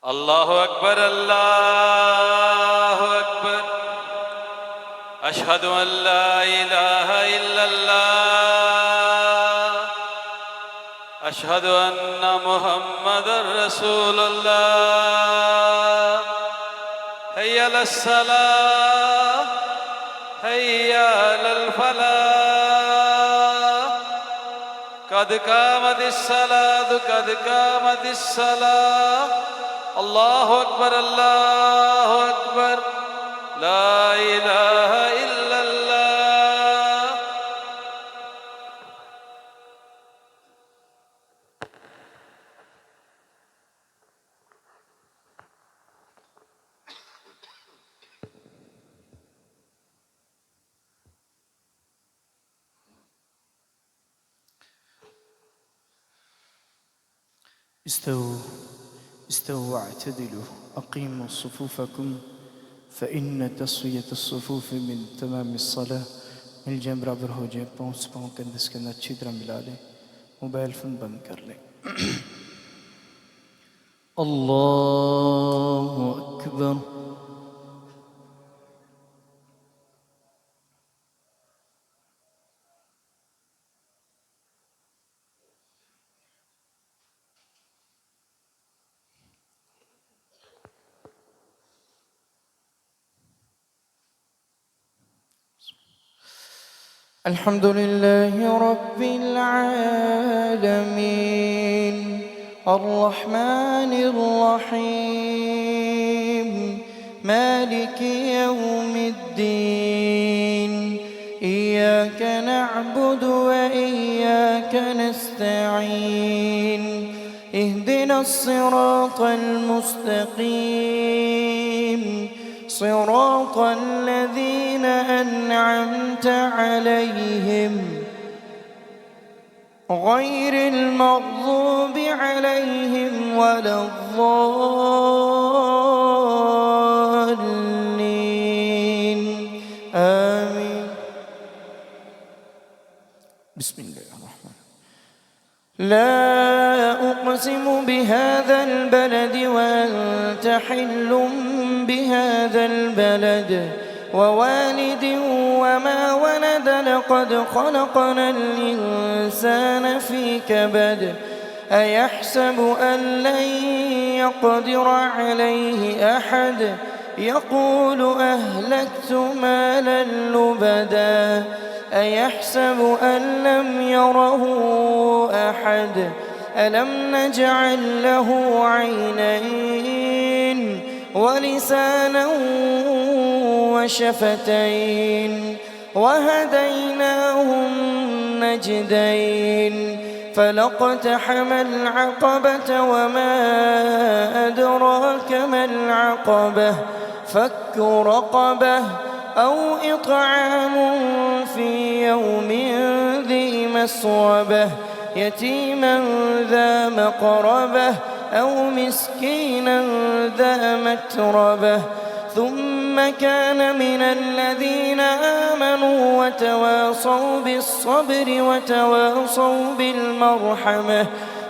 الله أكبر الله أكبر أشهد أن لا إله إلا الله أشهد أن محمدًا رسول الله حي على الصلاة حي على الفلاح قد قامت الصلاة قد قامت الصلاة الله أكبر الله أكبر لا إله إلا الله. استووا واعتدلوا أقيموا صفوفكم فإن تسوية الصفوف من تمام الصلاة. मिल बराबर हो जाए, पाँव कंधे के अंदर अच्छी तरह मिला लें, मोबाइल फ़ोन बंद कर लें. अल्लाहु अकबर. الحمد لله رب العالمين الرحمن الرحيم مالك يوم الدين إياك نعبد وإياك نستعين اهدنا الصراط المستقيم صراط الذين أنعمت عليهم غير المغضوب عليهم ولا الضالين آمين. بسم الله الرحمن الرحيم. لا أقسم بهذا البلد وأنت حل بهذا البلد ووالد وما ولد لقد خلقنا الإنسان في كبد أيحسب أن لن يقدر عليه أحد يقول أهلكت مالا لبدا أيحسب أن لم يره أحد ألم نجعل له عينين ولسانا وشفتين وهديناه النجدين فلاقتحم العقبة وما أدراك ما العقبة فك رقبة أو إطعام في يوم ذي مسغبة يتيما ذا مقربة أو مسكينا ذا متربة ثم كان من الذين آمنوا وتواصوا بالصبر وتواصوا بالمرحمة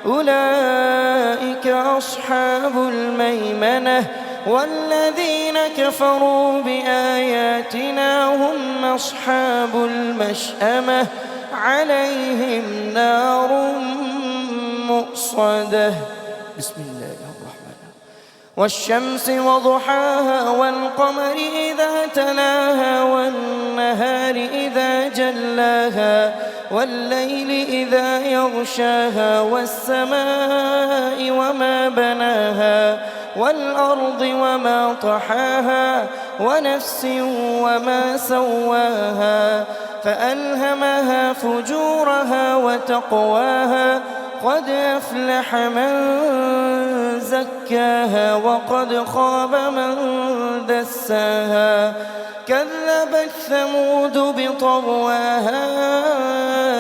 أولئك أصحاب الميمنة والذين كفروا بآياتنا هم أصحاب المشأمة عليهم نار مؤصدة. بسم الله الرحمن الرحيم. والشمس وضحاها والقمر إذا تلاها والنهار إذا جلاها والليل إذا يغشاها والسماء وما بناها والأرض وما طحاها ونفس وما سواها فألهمها فجورها وتقواها قد أفلح من زكاها وقد خاب من دساها كذبت ثمود بطغواها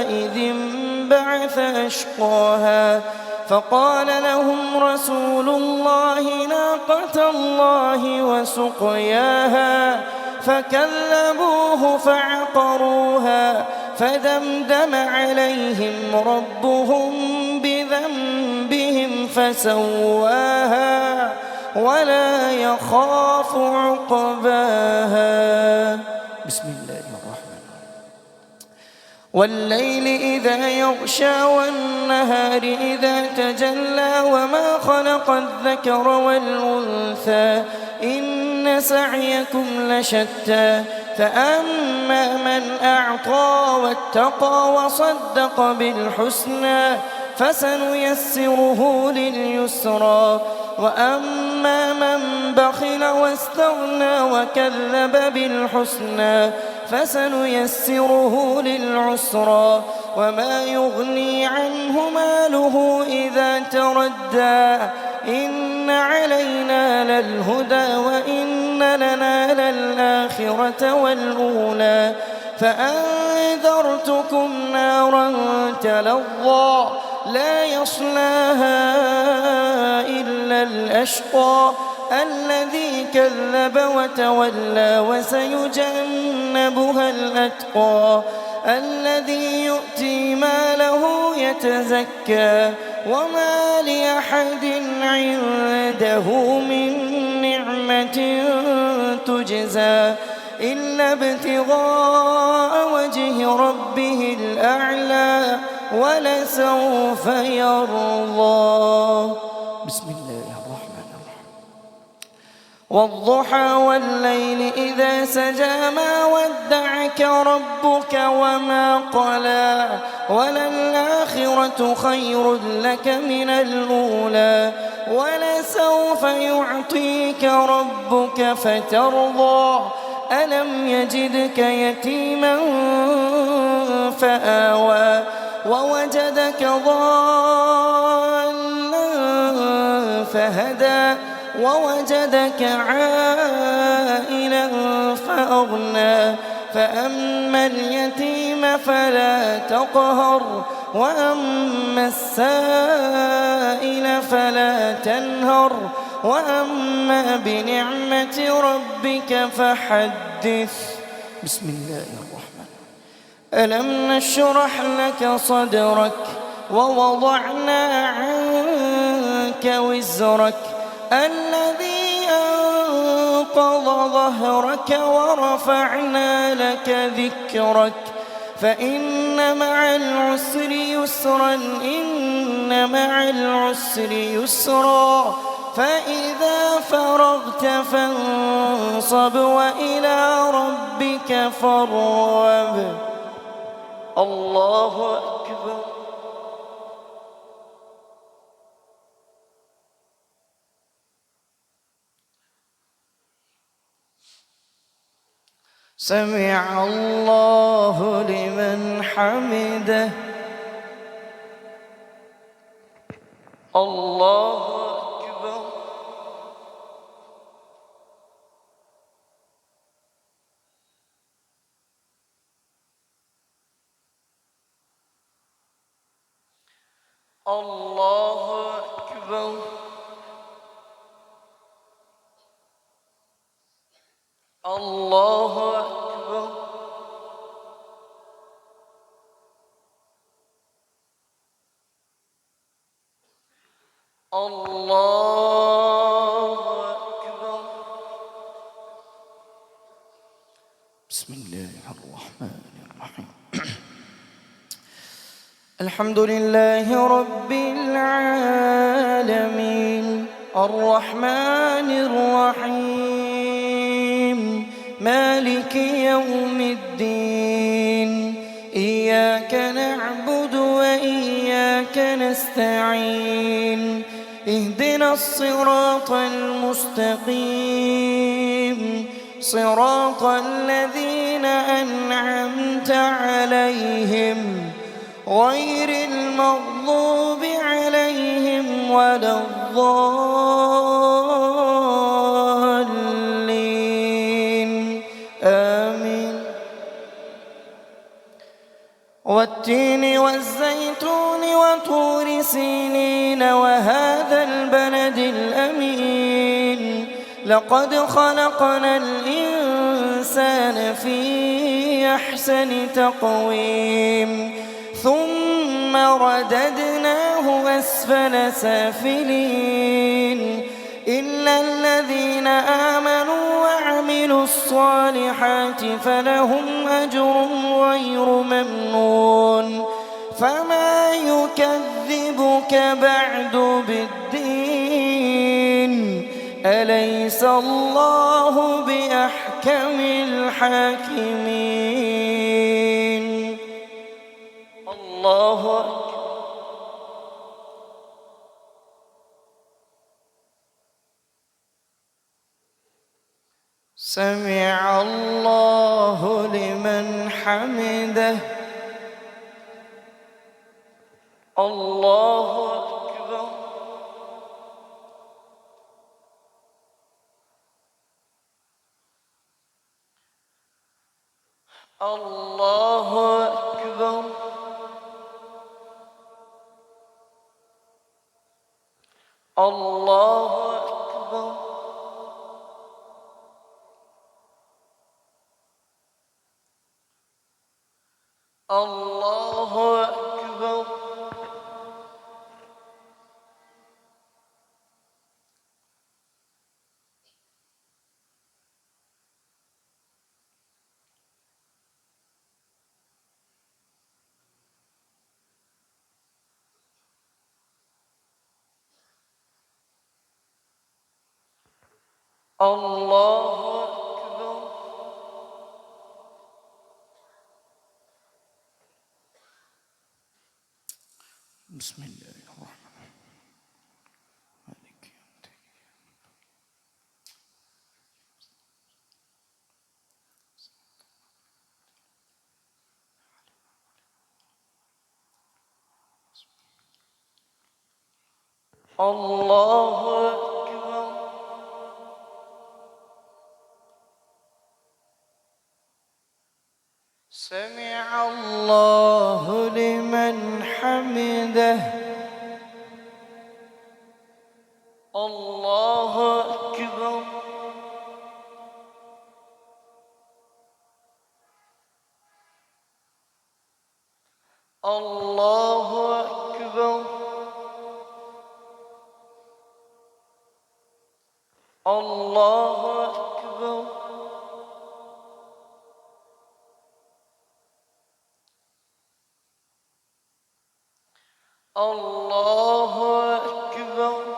إذ انبعث أشقاها فقال لهم رسول الله ناقة الله وسقياها فكذبوه فعقروها فدمدم عليهم ربهم بذنبهم فسواها ولا يخاف عقباها. بسم الله الرحمن الرحيم. والليل إذا يغشى والنهار إذا تجلى وما خلق الذكر والأنثى إن سعيكم لشتى فأما من أعطى واتقى وصدق بالحسنى فسنيسره لليسرى وأما من بخل واستغنى وكذب بالحسنى فسنيسره للعسرى وما يغني عنه ماله إذا تردى إن علينا للهدى وإن لنا للآخرة والأولى فأنذرتكم نارا تلظى لا يصلاها إلا الأشقى الذي كذب وتولى وسيجنبها الأتقى الذي يؤتي ماله يتزكى وما لأحد عنده من نعمة تجزى إلا ابتغاء وجه ربه الأعلى ولسوف يرضى. بسم الله الرحمن الرحيم. والضحى والليل إذا سجى ما ودعك ربك وما قلى وللآخرة خير لك من الأولى ولسوف يعطيك ربك فترضى ألم يجدك يتيما فآوى ووجدك ضالا فهدى ووجدك عائلا فأغنى فأما اليتيم فلا تقهر وأما السائل فلا تنهر وأما بنعمة ربك فحدث. بسم الله الرحمن. ألم نشرح لك صدرك ووضعنا عنك وزرك الذي أنقض ظهرك ورفعنا لك ذكرك فإن مع العسر يسرا إن مع العسر يسرا فإذا فرغت فانصب وإلى ربك فارغب. الله أكبر. سمع الله لمن حمده. الله أكبر. الله أكبر. الله أكبر. الله أكبر. بسم الله الرحمن الرحيم. الحمد لله رب العالمين الرحمن الرحيم مالك يوم الدين إياك نعبد وإياك نستعين اهدنا الصراط المستقيم صراط الذين أنعمت عليهم غير المغضوب عليهم ولا الضالين آمين. والتين والزيتون وطور سينين وهذا البلد الأمين لقد خلقنا الإنسان في أحسن تقويم ثم رددناه أسفل سافلين إلا الصالحات فلهم أجر غير ممنون فما يكذبك بعد بالدين أليس الله بأحكم الحاكمين الله أكبر سمع الله لمن حمده الله أكبر الله أكبر الله أكبر الله أكبر الله أكبر بسم الله الرحمن الرحيم مالك يوم الدين الله أكبر سمع الله لمن حمده الله أكبر الله أكبر الله أكبر الله أكبر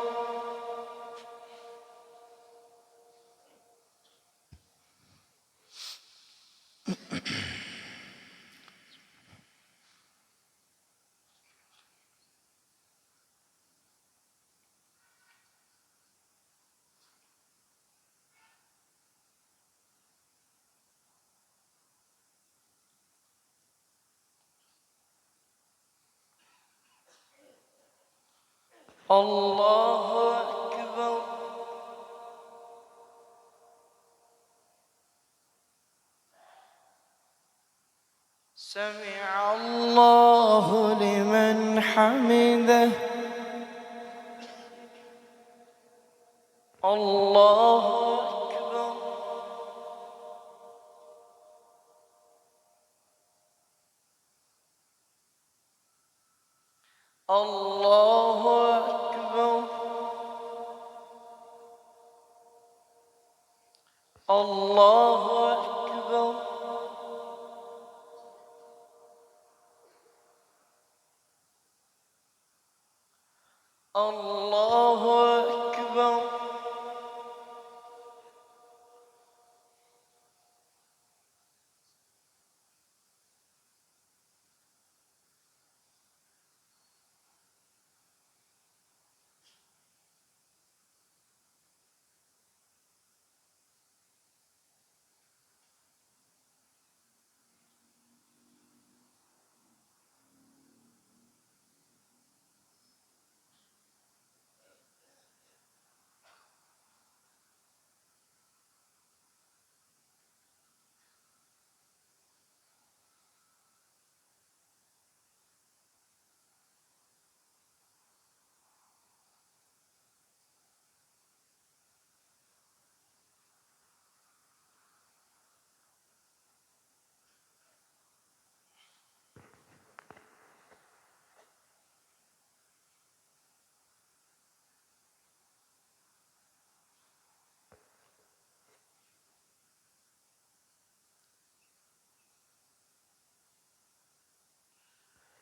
الله أكبر سمع الله لمن حمده الله أكبر الله أكبر الله أكبر الله أكبر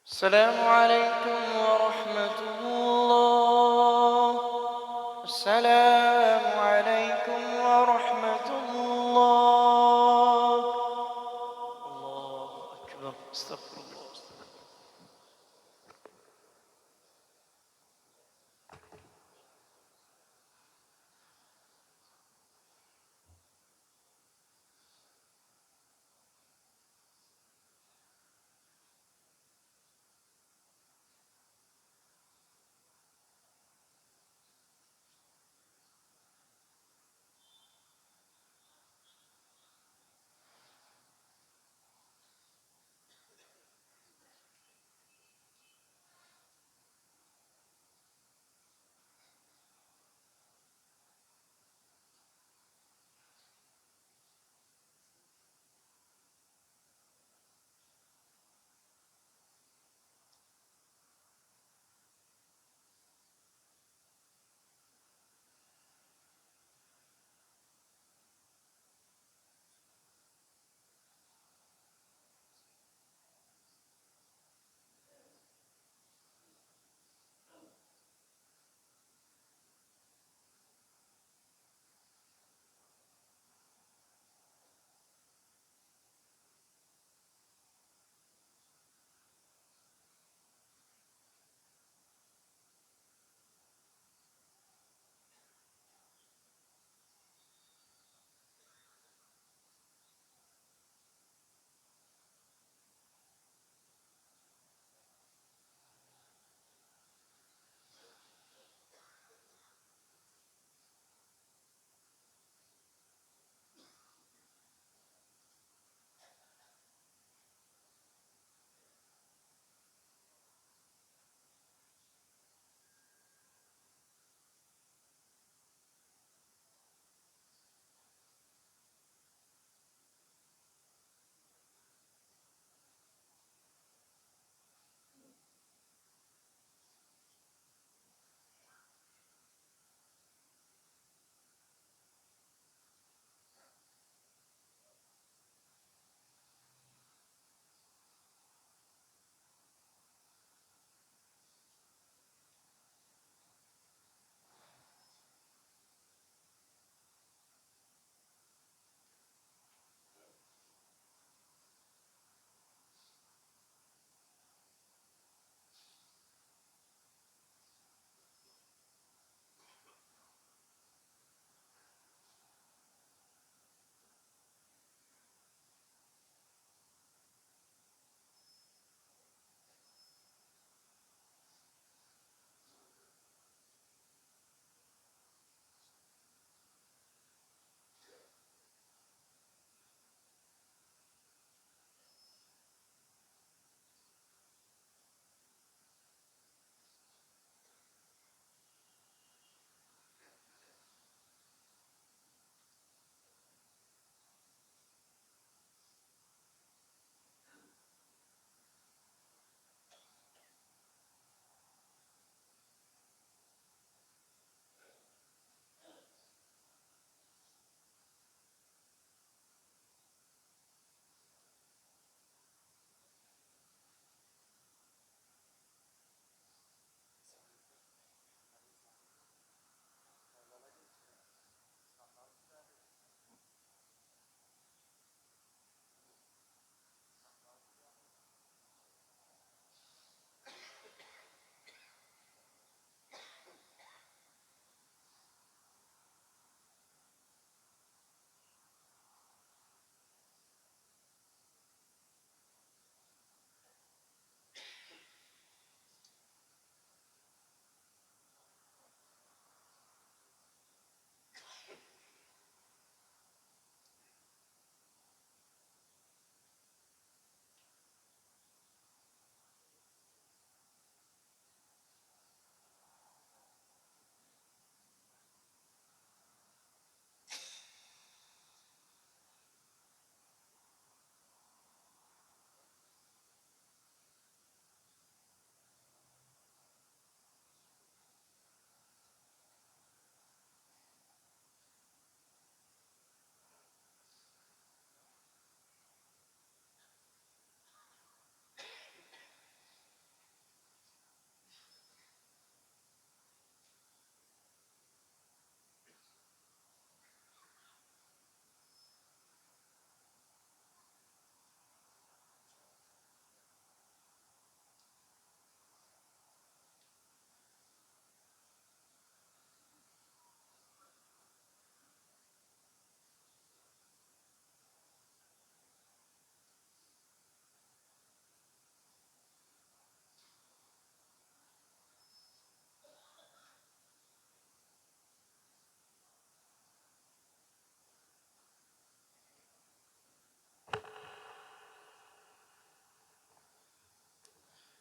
السلام عليكم ورحمة الله. السلام عليكم ورحمة الله. الله أكبر. استغفر الله.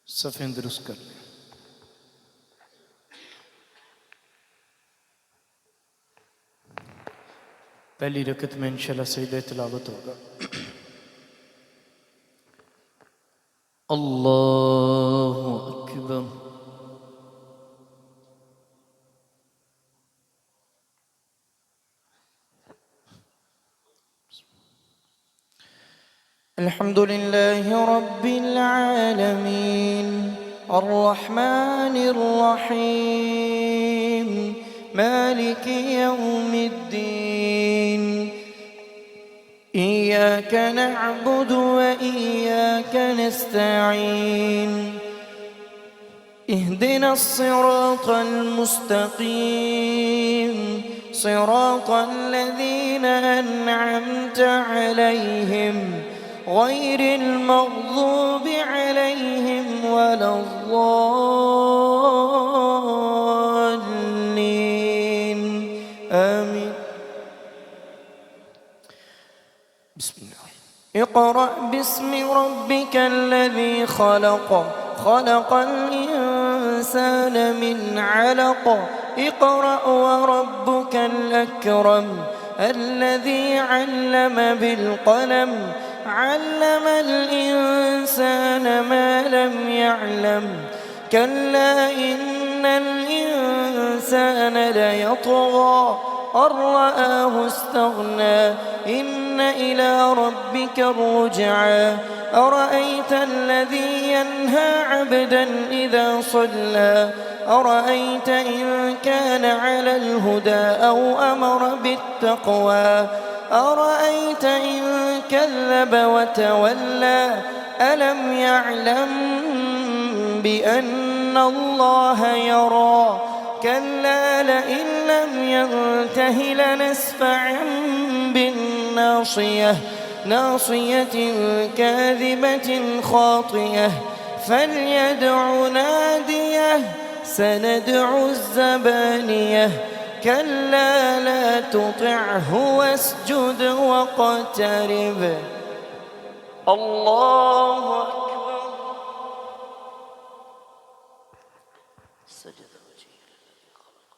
सफ़ें दुरुस्त कर लें। पहली रकत में इंशाल्लाह सजदे तिलावत होगा। अल्लाहु अकबर। الحمد لله رب العالمين الرحمن الرحيم مالك يوم الدين إياك نعبد وإياك نستعين اهدنا الصراط المستقيم صراط الذين أنعمت عليهم غير المغضوب عليهم ولا الضالين آمين. بسم الله. اقرأ باسم ربك الذي خلق خلق الإنسان من علق اقرأ وربك الأكرم الذي علم بالقلم علم الإنسان ما لم يعلم كلا إن الإنسان ليطغى أن رآه استغنى إن إلى ربك الرجعى أرأيت الذي ينهى عبدا إذا صلى أرأيت إن كان على الهدى أو أمر بالتقوى أرأيت إن كذب وتولى ألم يعلم بأن الله يرى كلا لئن لم ينته لنسفعا بالناصية ناصية كاذبة خاطئة فليدع ناديه سندع الزبانية كلا لا تطعه واسجد واقترب. الله أكبر. سجد وجهه الذي خلق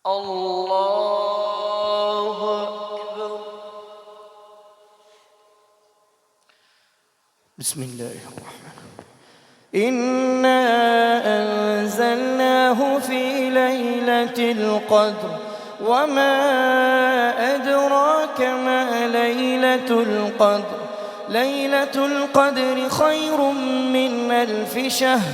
الله أكبر. بسم الله الرحمن إنا أنزلناه في ليلة القدر وما أدراك ما ليلة القدر ليلة القدر خير من 1000 شهر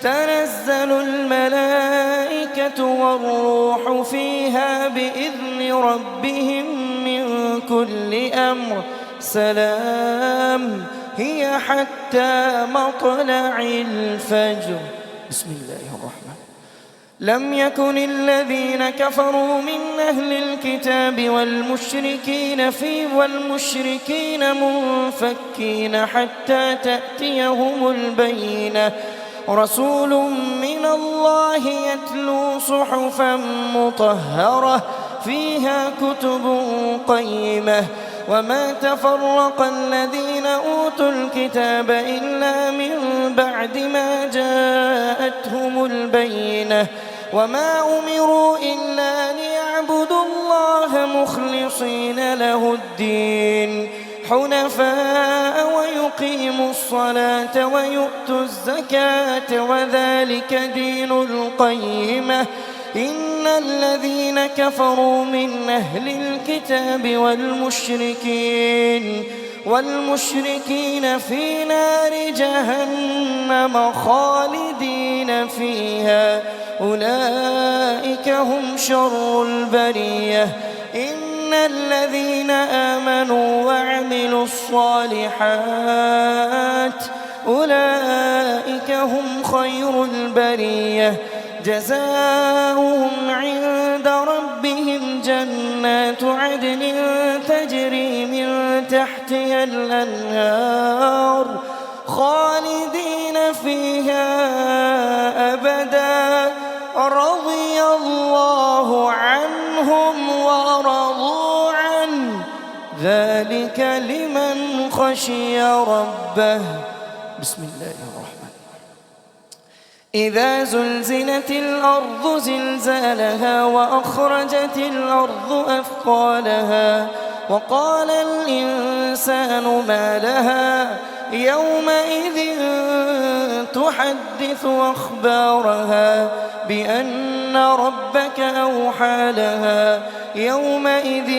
تنزل الملائكة والروح فيها بإذن ربهم من كل أمر سلام هي حتى مطلع الفجر. بسم الله الرحمن. لم يكن الذين كفروا من أهل الكتاب والمشركين منفكين حتى تأتيهم البينة رسول من الله يتلو صحفا مطهرة فيها كتب قيمة وما تفرق الذين أوتوا الكتاب إلا من بعد ما جاءتهم البينة وما أمروا إلا ليعبدوا الله مخلصين له الدين حنفاء ويقيموا الصلاة ويؤتوا الزكاة وذلك دين القيمة إن الذين كفروا من أهل الكتاب والمشركين في نار جهنم خالدين فيها أولئك هم شر البرية إن الذين آمنوا وعملوا الصالحات أولئك هم خير البرية جزاؤهم عند ربهم جنات عدن تجري من تحتها الأنهار خالدين فيها أبدا رضي الله عنهم ورضوا عنه ذلك لمن خشي ربه. بسم الله الرحمن الرحيم. إذا زلزلت الأرض زلزالها وأخرجت الأرض أثقالها وقال الإنسان ما لها يومئذ تحدث أخبارها بأن ربك أوحى لها يومئذ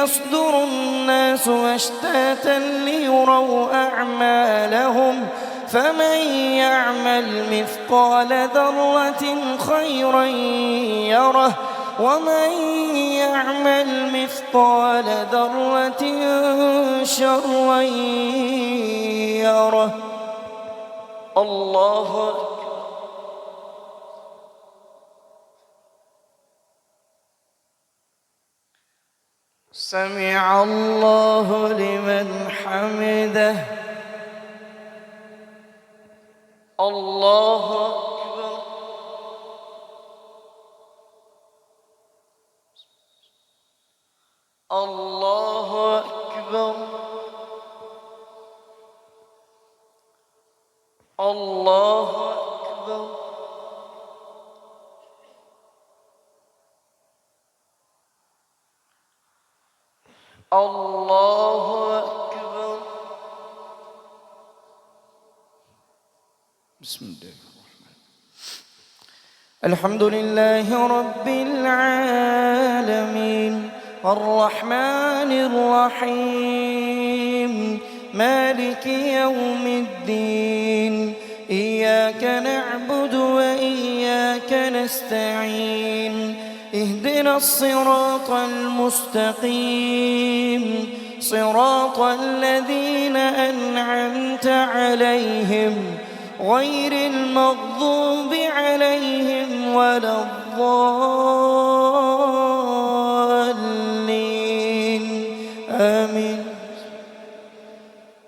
يصدر الناس أشتاتا ليروا أعمالهم فمن يعمل مثقال ذرة خيرا يره ومن يعمل مثقال ذرة شرا يره. الله أكبر. سمع الله لمن حمده. الله أكبر. الله أكبر. الله أكبر. الله أكبر. بسم الله الرحمن. الحمد لله رب العالمين الرحمن الرحيم مالك يوم الدين إياك نعبد وإياك نستعين اهدنا الصراط المستقيم صراط الذين أنعمت عليهم غير المغضوب عليهم ولا الضالين آمين.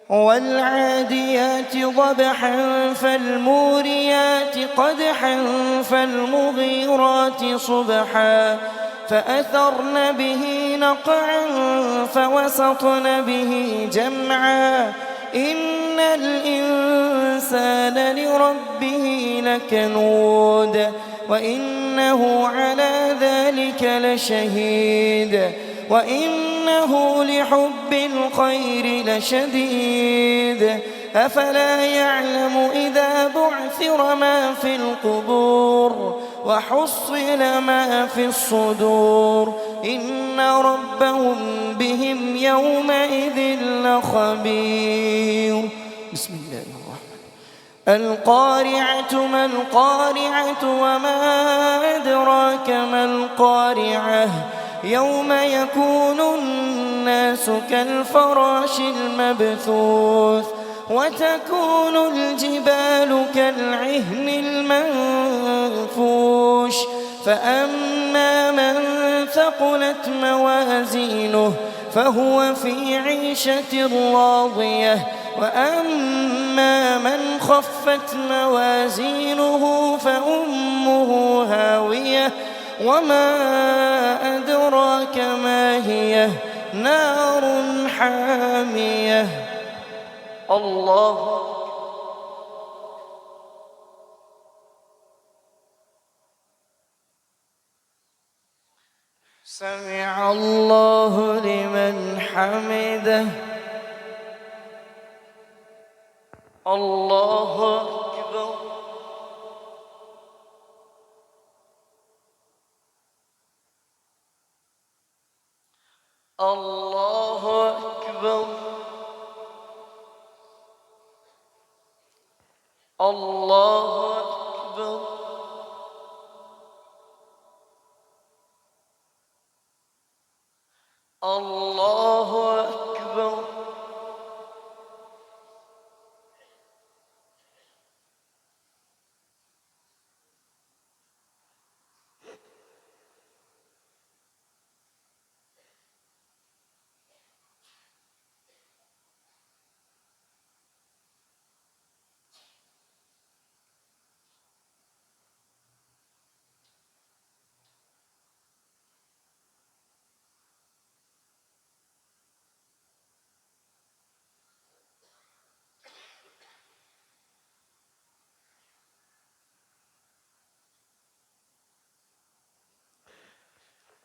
والعاديات ضبحا فالموريات قدحا فالمغيرات صبحا فأثرن به نقعا فوسطن به جمعا إن الإنسان لربه لكنود وإنه على ذلك لشهيد وإنه لحب الخير لشديد أفلا يعلم إذا بعثر ما في القبور وحصل ما في الصدور إن ربهم بهم يومئذ لخبير. بسم الله الرحمن. القارعة ما القارعة وما أدراك ما القارعة يوم يكون الناس كالفراش المبثوث وتكون الجبال كالعهن المنفوش فأما من ثقلت موازينه فهو في عيشة راضية وأما من خفت موازينه فأمه هاوية وما أدراك ما هي نار حامية. الله سمع الله لمن حمده. الله أكبر. الله أكبر. الله أكبر. الله أكبر.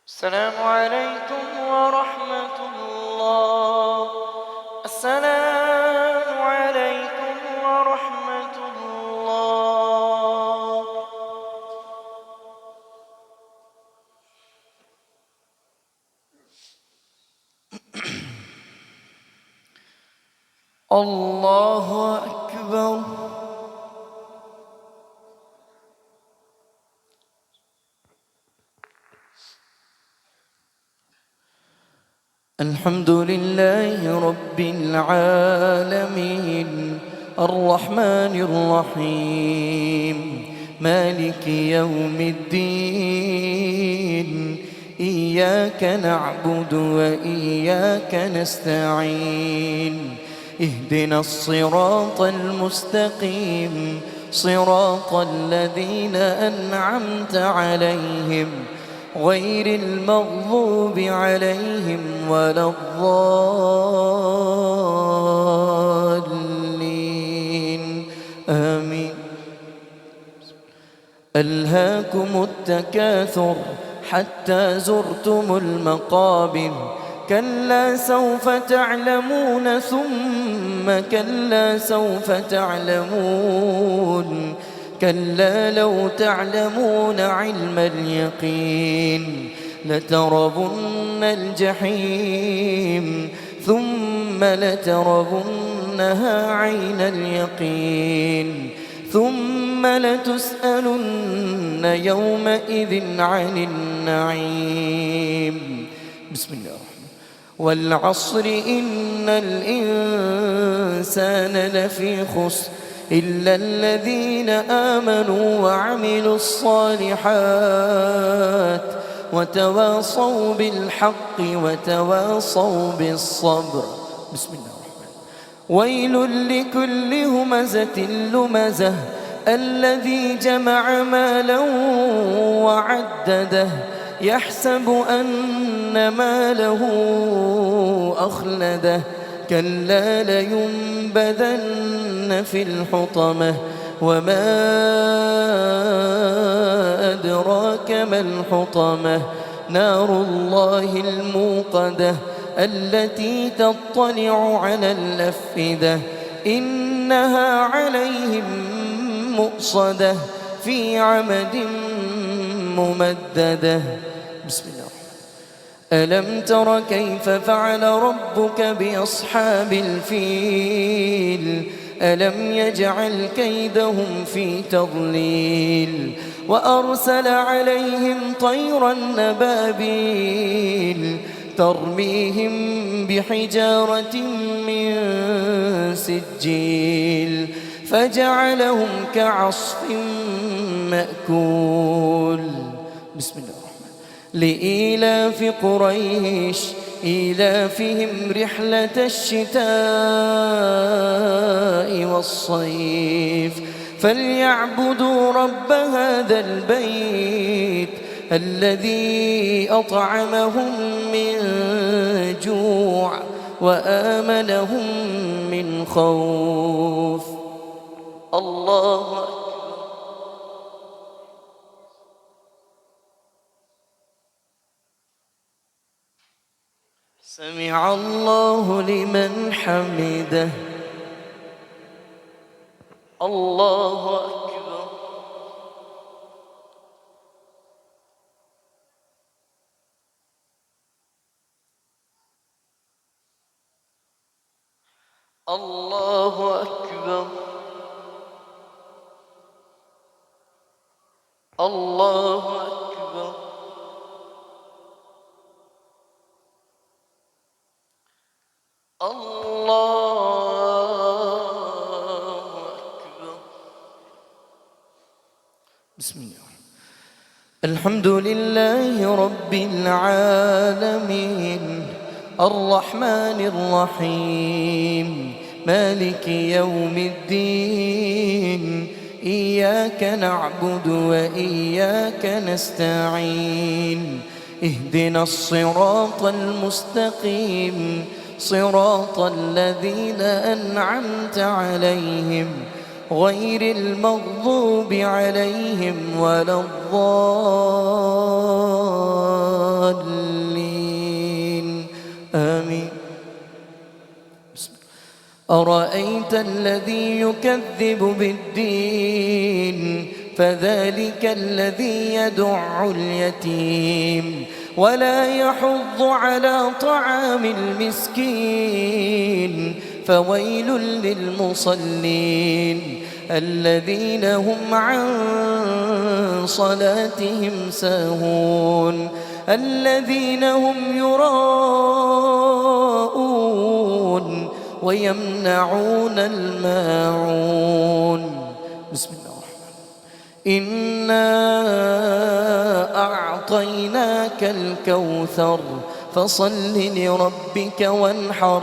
السلام عليكم ورحمة الله. السلام عليكم ورحمة الله. الله أكبر. الحمد لله رب العالمين الرحمن الرحيم مالك يوم الدين إياك نعبد وإياك نستعين اهدنا الصراط المستقيم صراط الذين أنعمت عليهم غير المغضوب عليهم ولا الضالين آمين. ألهاكم التكاثر حتى زرتم المقابر كلا سوف تعلمون ثم كلا سوف تعلمون كلا لو تعلمون علم اليقين لترون الجحيم ثم لترونها عين اليقين ثم لتسألن يومئذ عن النعيم. بسم الله الرحمن الرحيم. والعصر إن الإنسان لفي خسر إلا الذين آمنوا وعملوا الصالحات وتواصوا بالحق وتواصوا بالصبر. بسم الله الرحمن الرحيم. ويل لكل همزة لمزة الذي جمع مالا وعدده يحسب أن ماله أخلده كلا لينبذن في الحطمة وما أدراك ما الحطمة نار الله الموقدة التي تطلع على الأفئدة إنها عليهم مؤصدة في عمد ممددة. بسم الله. ألم تر كيف فعل ربك بأصحاب الفيل ألم يجعل كيدهم في تضليل وأرسل عليهم طيرا أبابيل ترميهم بحجارة من سجيل فجعلهم كعصف مأكول. بسم الله الرحمن. لإيلاف قريش إيلافهم رحلة الشتاء والصيف فليعبدوا رب هذا البيت الذي أطعمهم من جوع وآمنهم من خوف. الله أكبر. سمع الله لمن حمده. الله أكبر. الله أكبر. الله أكبر. الله أكبر. بسم الله. الحمد لله رب العالمين الرحمن الرحيم مالك يوم الدين إياك نعبد وإياك نستعين اهدنا الصراط المستقيم صراط الذين أنعمت عليهم غير المغضوب عليهم ولا الضالين أرأيت الذي يكذب بالدين فذلك الذي يدع اليتيم ولا يحض على طعام المسكين فويل للمصلين الذين هم عن صلاتهم ساهون الذين هم يراءون ويمنعون الماعون. بسم الله الرحمن الرحيم. إنا أعطيناك الكوثر فصل لربك وانحر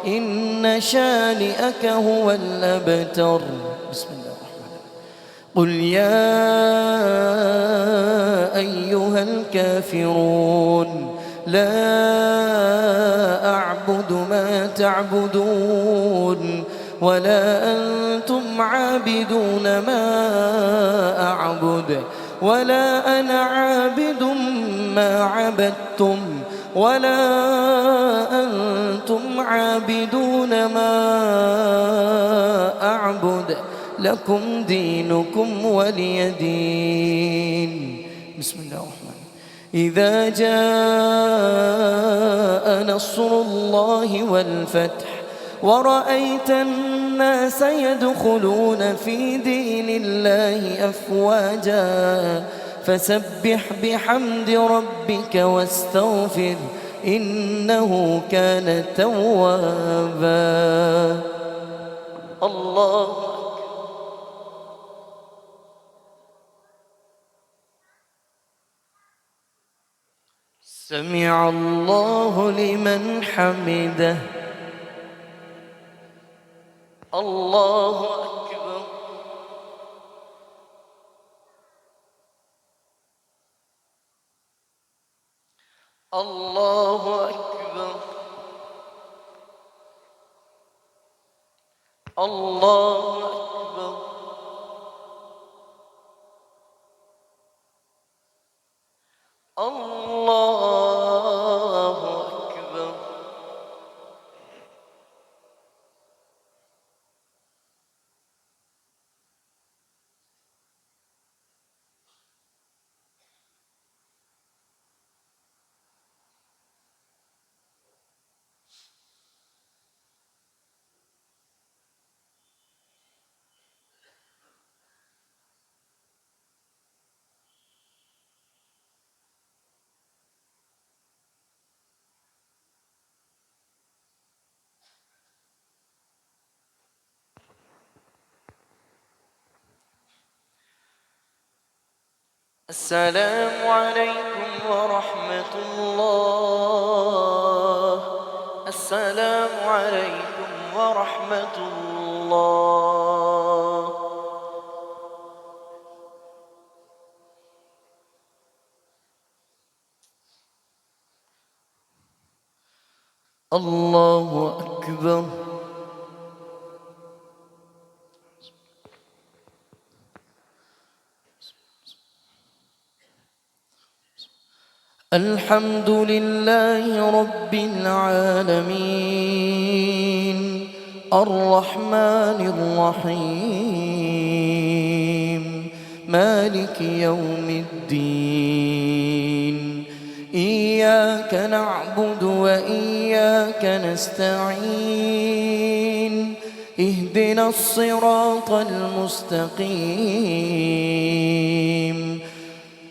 إن شانئك هو الأبتر. بسم الله الرحمن الرحيم. قل يا أيها الكافرون لا أعبد ما تعبدون ولا أنتم عابدون ما أعبد ولا أنا عابد ما عبدتم ولا أنتم عابدون ما أعبد لكم دينكم ولي دين. بسم الله الرحمن الرحيم. إذا جاء نصر الله والفتح ورأيت الناس يدخلون في دين الله أفواجا فسبح بحمد ربك واستغفر إنه كان توابا. الله سمع الله لمن حمده. الله أكبر. الله أكبر. الله أكبر. الله أكبر. السلام عليكم ورحمة الله. السلام عليكم ورحمة الله. الله أكبر. الحمد لله رب العالمين الرحمن الرحيم مالك يوم الدين إياك نعبد وإياك نستعين اهدنا الصراط المستقيم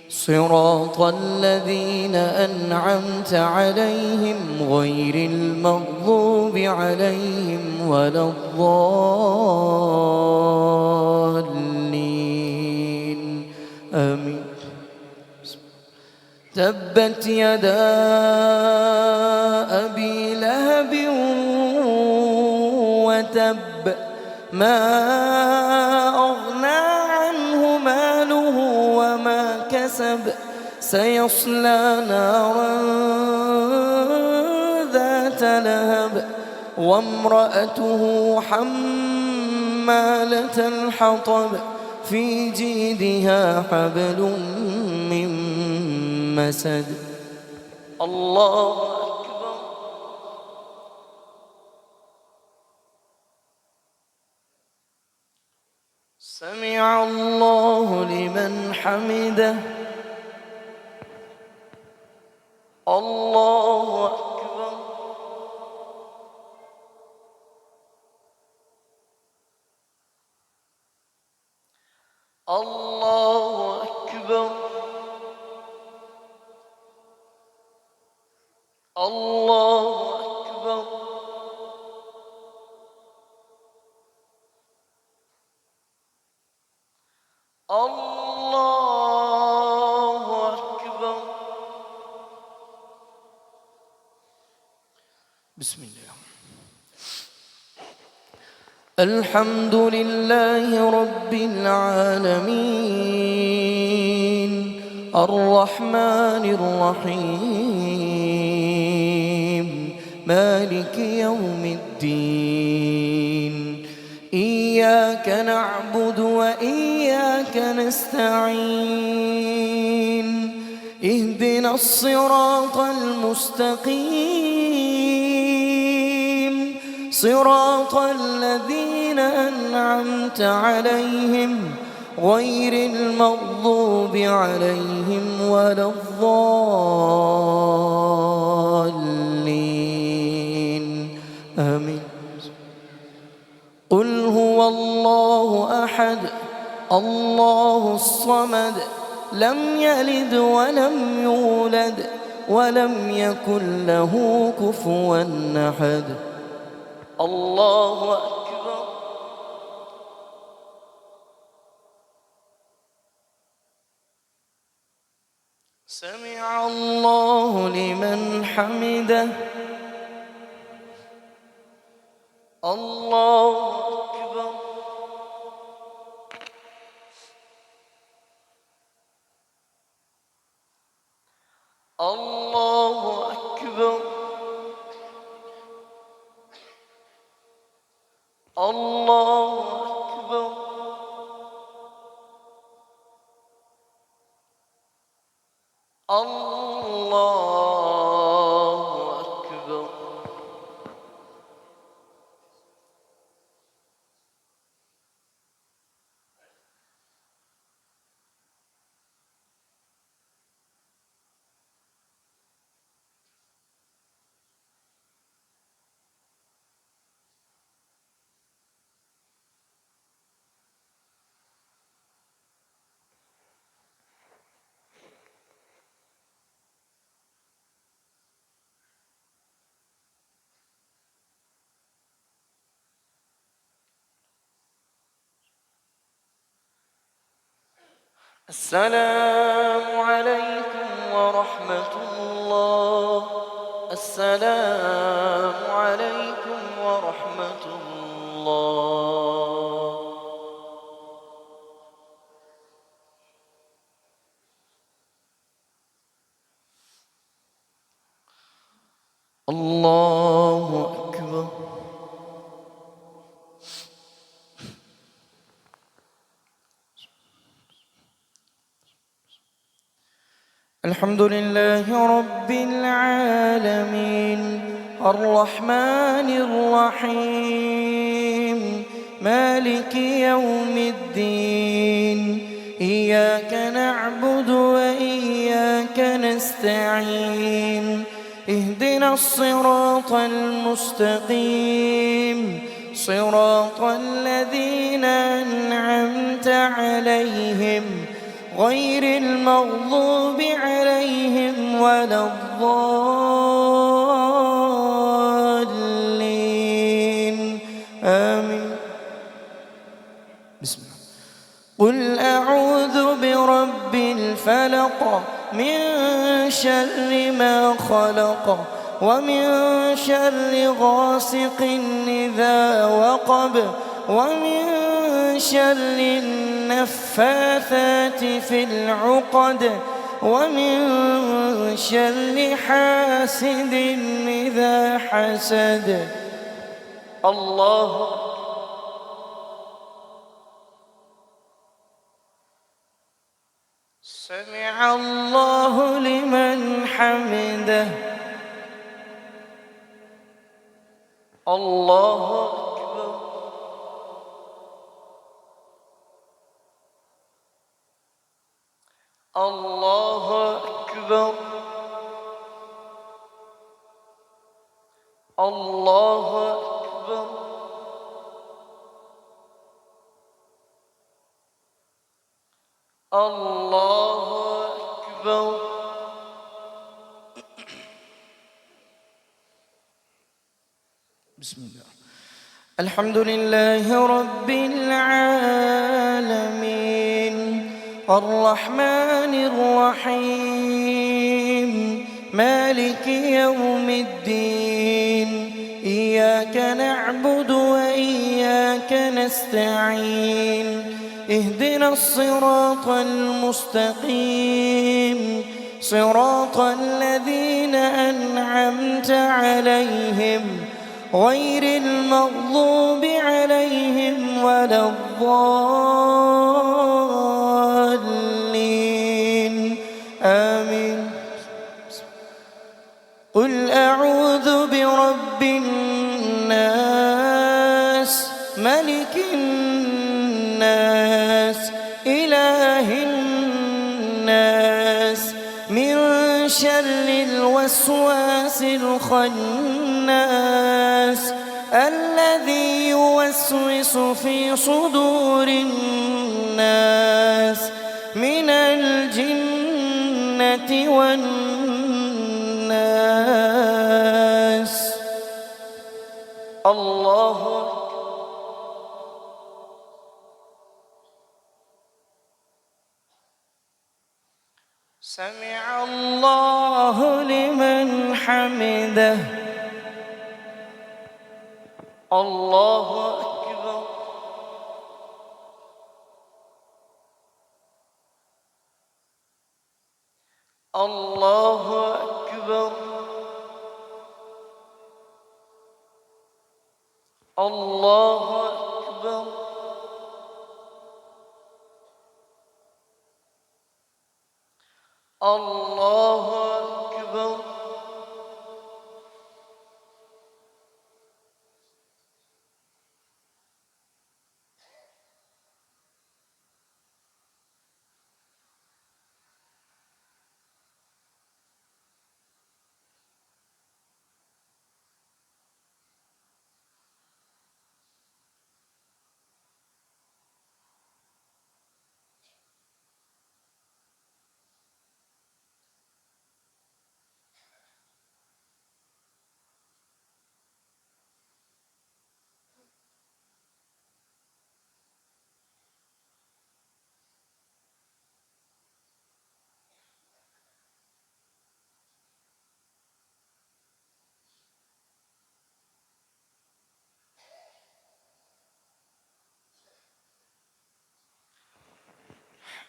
صراط الذين أنعمت عليهم غير المغضوب عليهم ولا الضالين آمين. تبت يدا أبي لهب وتب ما أغنى عنه ماله وما كسب سيصلى نارا ذات لهب وامرأته حمالة الحطب في جيدها حبل من مسد. الله أكبر. سمع الله لمن حمده. الله أكبر. الله أكبر. الله أكبر. الله أكبر. بسم الله. الحمد لله رب العالمين الرحمن الرحيم مالك يوم الدين إياك نعبد وإياك نستعين اهدنا الصراط المستقيم صراط الذين أنعمت عليهم غير المغضوب عليهم ولا الضالين آمين. قل هو الله أحد الله الصمد لم يلد ولم يولد ولم يكن له كفوا أحد. الله أكبر. سمع الله لمن حمده. الله أكبر. الله أكبر. الله أكبر. الله أكبر. السلام عليكم ورحمة الله. السلام عليكم ورحمة الله. الله أكبر. الحمد لله رب العالمين الرحمن الرحيم مالك يوم الدين إياك نعبد وإياك نستعين اهدنا الصراط المستقيم صراط الذين أنعمت عليهم غير المغضوب عليهم ولا الضالين آمين. بسم الله. قل أعوذ برب الفلق من شر ما خلق ومن شر غاسق إذا وقب ومن شر النفاثات في العقد ومن شر حاسد إذا حسد. الله. سمع الله لمن حمده. الله أكبر. الله أكبر. بسم الله. الحمد لله رب العالمين الرحمن الرحيم مالك يوم الدين إياك نعبد وإياك نستعين اهدنا الصراط المستقيم صراط الذين أنعمت عليهم غير المغضوب عليهم ولا الضالين آمين. قل أعوذ برب الناس ملك الناس إله الناس من شر الوسواس الخناس الذي يوسوس في صدور الناس من الجنة والناس. الله أكبر. سمع الله لمن حمده. الله أكبر. الله أكبر. الله أكبر. الله أكبر.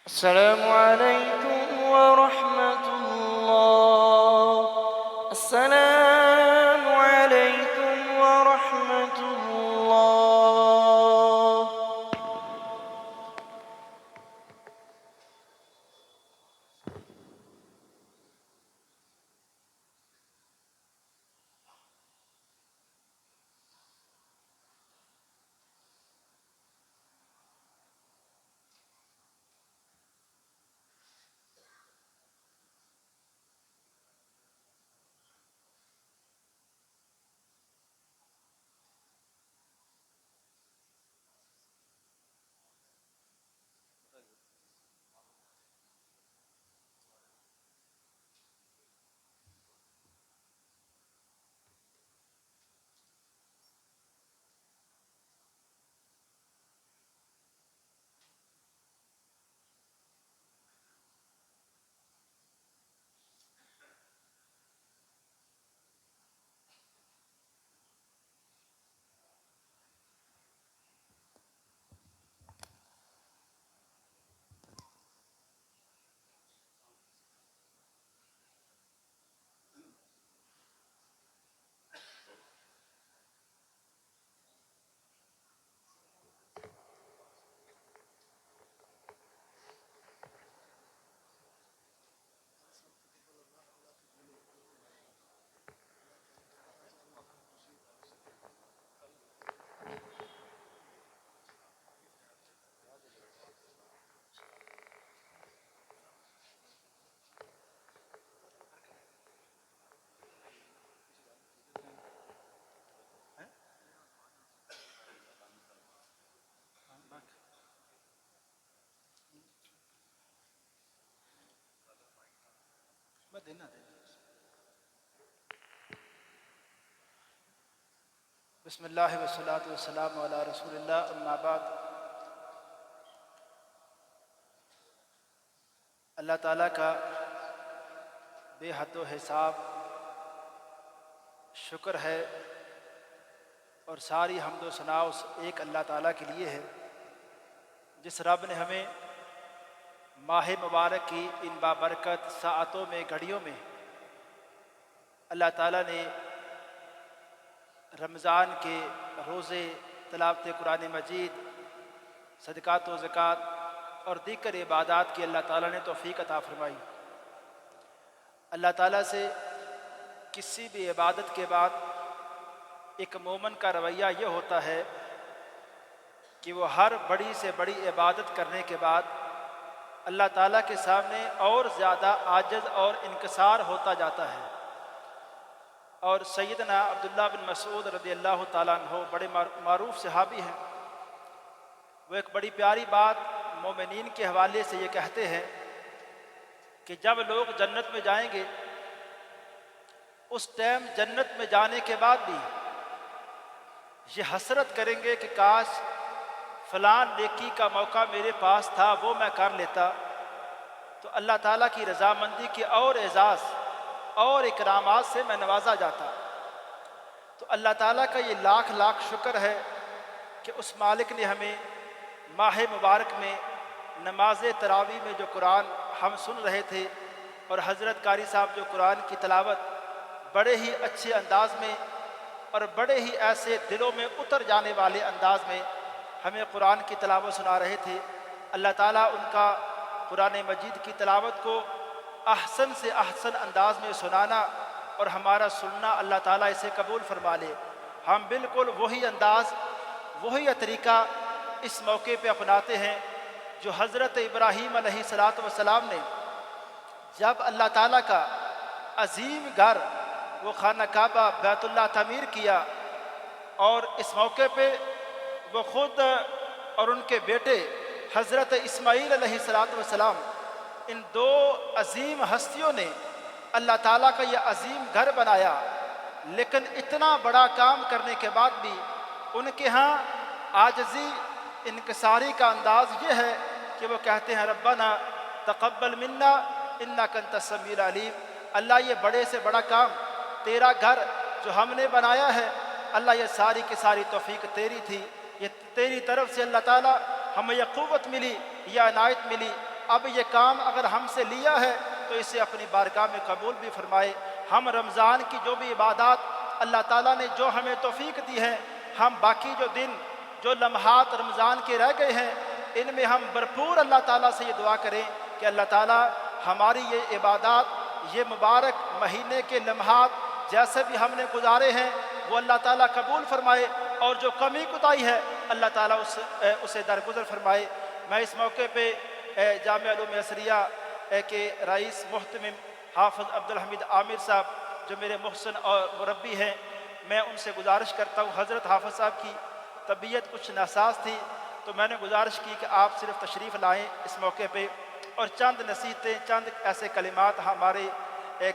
السلام عليكم ورحمة الله. السلام عليكم ورحمة الله. بسم اللہ والصلاۃ والسلام علی رسول اللہ، اما بعد۔ اللہ تعالیٰ کا بے حد و حساب شکر ہے، اور ساری حمد و ثنا اس ایک اللہ تعالیٰ کے لیے ہے جس رب نے ہمیں ماہ مبارک کی ان بابرکت ساعتوں میں، گھڑیوں میں اللہ تعالیٰ نے رمضان کے روزے، تلاوت قرآن مجید، صدقات و زکوٰۃ اور دیگر عبادات کی اللہ تعالیٰ نے توفیق عطا فرمائی۔ اللہ تعالیٰ سے کسی بھی عبادت کے بعد ایک مومن کا رویہ یہ ہوتا ہے کہ وہ ہر بڑی سے بڑی عبادت کرنے کے بعد اللہ تعالیٰ کے سامنے اور زیادہ عاجز اور انکسار ہوتا جاتا ہے۔ اور سیدنا عبداللہ بن مسعود رضی اللہ تعالیٰ عنہ بڑے معروف صحابی ہیں، وہ ایک بڑی پیاری بات مومنین کے حوالے سے یہ کہتے ہیں کہ جب لوگ جنت میں جائیں گے، اس ٹائم جنت میں جانے کے بعد بھی یہ حسرت کریں گے کہ کاش فلاں نیکی کا موقع میرے پاس تھا، وہ میں کر لیتا تو اللہ تعالیٰ کی رضامندی کے اور اعزاز اور اکرامات سے میں نوازا جاتا۔ تو اللہ تعالیٰ کا یہ لاکھ لاکھ شکر ہے کہ اس مالک نے ہمیں ماہ مبارک میں نماز تراویح میں جو قرآن ہم سن رہے تھے، اور حضرت قاری صاحب جو قرآن کی تلاوت بڑے ہی اچھے انداز میں اور بڑے ہی ایسے دلوں میں اتر جانے والے انداز میں ہمیں قرآن کی تلاوت سنا رہے تھے، اللہ تعالیٰ ان کا قرآن مجید کی تلاوت کو احسن سے احسن انداز میں سنانا اور ہمارا سننا اللہ تعالیٰ اسے قبول فرما لے۔ ہم بالکل وہی انداز، وہی طریقہ اس موقع پہ اپناتے ہیں جو حضرت ابراہیم علیہ السلام نے جب اللہ تعالیٰ کا عظیم گھر وہ خانہ کعبہ بیت اللہ تعمیر کیا، اور اس موقع پہ وہ خود اور ان کے بیٹے حضرت اسماعیل علیہ السلام، ان دو عظیم ہستیوں نے اللہ تعالیٰ کا یہ عظیم گھر بنایا، لیکن اتنا بڑا کام کرنے کے بعد بھی ان کے ہاں عاجزی، انکساری کا انداز یہ ہے کہ وہ کہتے ہیں ربنا تقبل منا انک انت السمیع العلیم۔ اللہ یہ بڑے سے بڑا کام، تیرا گھر جو ہم نے بنایا ہے، اللہ یہ ساری کی ساری توفیق تیری تھی، یہ تیری طرف سے اللہ تعالیٰ ہمیں یہ قوت ملی، یہ عنایت ملی، اب یہ کام اگر ہم سے لیا ہے تو اسے اپنی بارگاہ میں قبول بھی فرمائے۔ ہم رمضان کی جو بھی عبادات اللہ تعالیٰ نے جو ہمیں توفیق دی ہے، ہم باقی جو دن، جو لمحات رمضان کے رہ گئے ہیں، ان میں ہم بھرپور اللہ تعالیٰ سے یہ دعا کریں کہ اللہ تعالیٰ ہماری یہ عبادات، یہ مبارک مہینے کے لمحات جیسے بھی ہم نے گزارے ہیں وہ اللہ تعالیٰ قبول فرمائے، اور جو کمی کوتاہی ہے اللہ تعالیٰ اسے درگزر فرمائے۔ میں اس موقع پہ جامعہ علوم عصریہ کے رئیس محتمم حافظ عبدالحمید عامر صاحب جو میرے محسن اور مربی ہیں، میں ان سے گزارش کرتا ہوں، حضرت حافظ صاحب کی طبیعت کچھ ناساز تھی تو میں نے گزارش کی کہ آپ صرف تشریف لائیں اس موقع پہ، اور چند نصیحتیں، چند ایسے کلمات ہمارے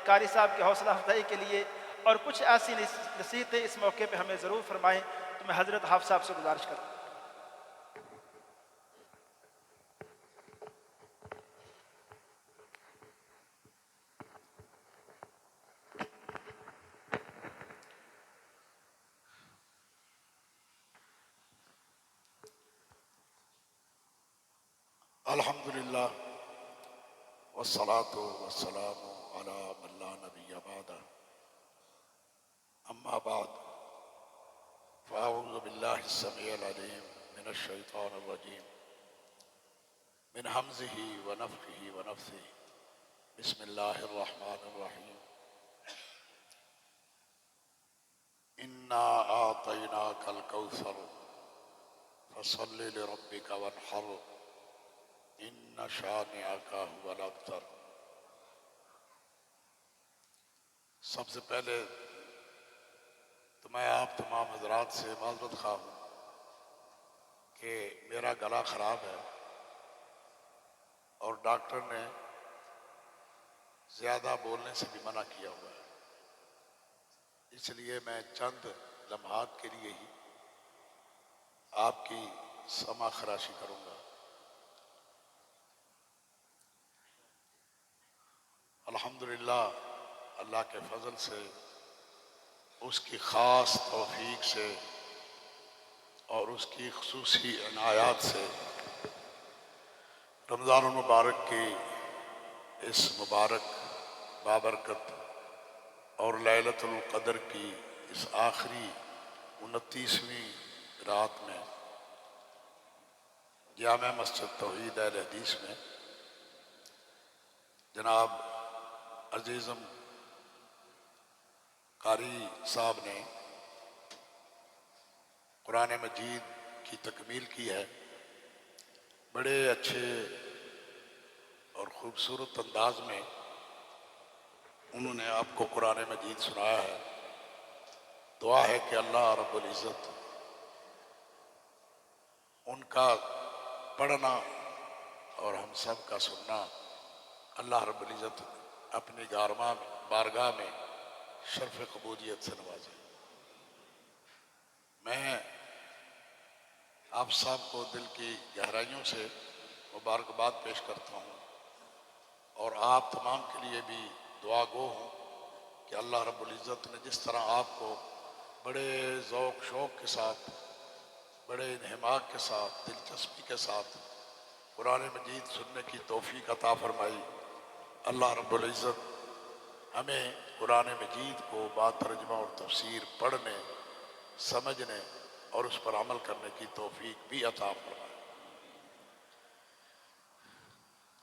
قاری صاحب کی حوصلہ افزائی کے لیے، اور کچھ ایسی نصیحتیں اس موقع پہ ہمیں ضرور فرمائیں، تو میں حضرت حافظ صاحب سے گزارش کرتا ہوں۔ الحمدللہ والصلاة والسلام علی من لا نبی بعد، اما بعد فاعوذ باللہ السمیع العلیم من الشیطان الرجیم من حمزہ ونفخہ ونفثہ، بسم اللہ الرحمن الرحیم۔ انا اعطیناک الکوثر فصل لربک وانحر ان شانئک هو الابتر۔ سب سے پہلے تو میں آپ تمام حضرات سے معذرت خواہ ہوں کہ میرا گلا خراب ہے، اور ڈاکٹر نے زیادہ بولنے سے بھی منع کیا ہوا ہے، اس لیے میں چند لمحات کے لیے ہی آپ کی سمع خراشی کروں گا۔ الحمدللہ اللہ کے فضل سے، اس کی خاص توفیق سے اور اس کی خصوصی عنایات سے رمضان المبارک کی اس مبارک بابرکت اور لیلۃ القدر کی اس آخری 29ویں رات میں جامع مسجد توحید اہل حدیث میں جناب عزیزم قاری صاحب نے قرآن مجید کی تکمیل کی ہے۔ بڑے اچھے اور خوبصورت انداز میں انہوں نے آپ کو قرآن مجید سنایا ہے۔ دعا ہے کہ اللہ رب العزت ان کا پڑھنا اور ہم سب کا سننا اللہ رب العزت اپنی بارگاہ میں شرف قبولیت سے نوازے۔ میں آپ سب کو دل کی گہرائیوں سے مبارکباد پیش کرتا ہوں اور آپ تمام کے لیے بھی دعا گو ہوں کہ اللہ رب العزت نے جس طرح آپ کو بڑے ذوق شوق کے ساتھ، بڑے انہماک کے ساتھ، دلچسپی کے ساتھ قرآن مجید سننے کی توفیق عطا فرمائی، اللہ رب العزت ہمیں قرآن مجید کو با ترجمہ اور تفسیر پڑھنے، سمجھنے اور اس پر عمل کرنے کی توفیق بھی عطا فرمائے۔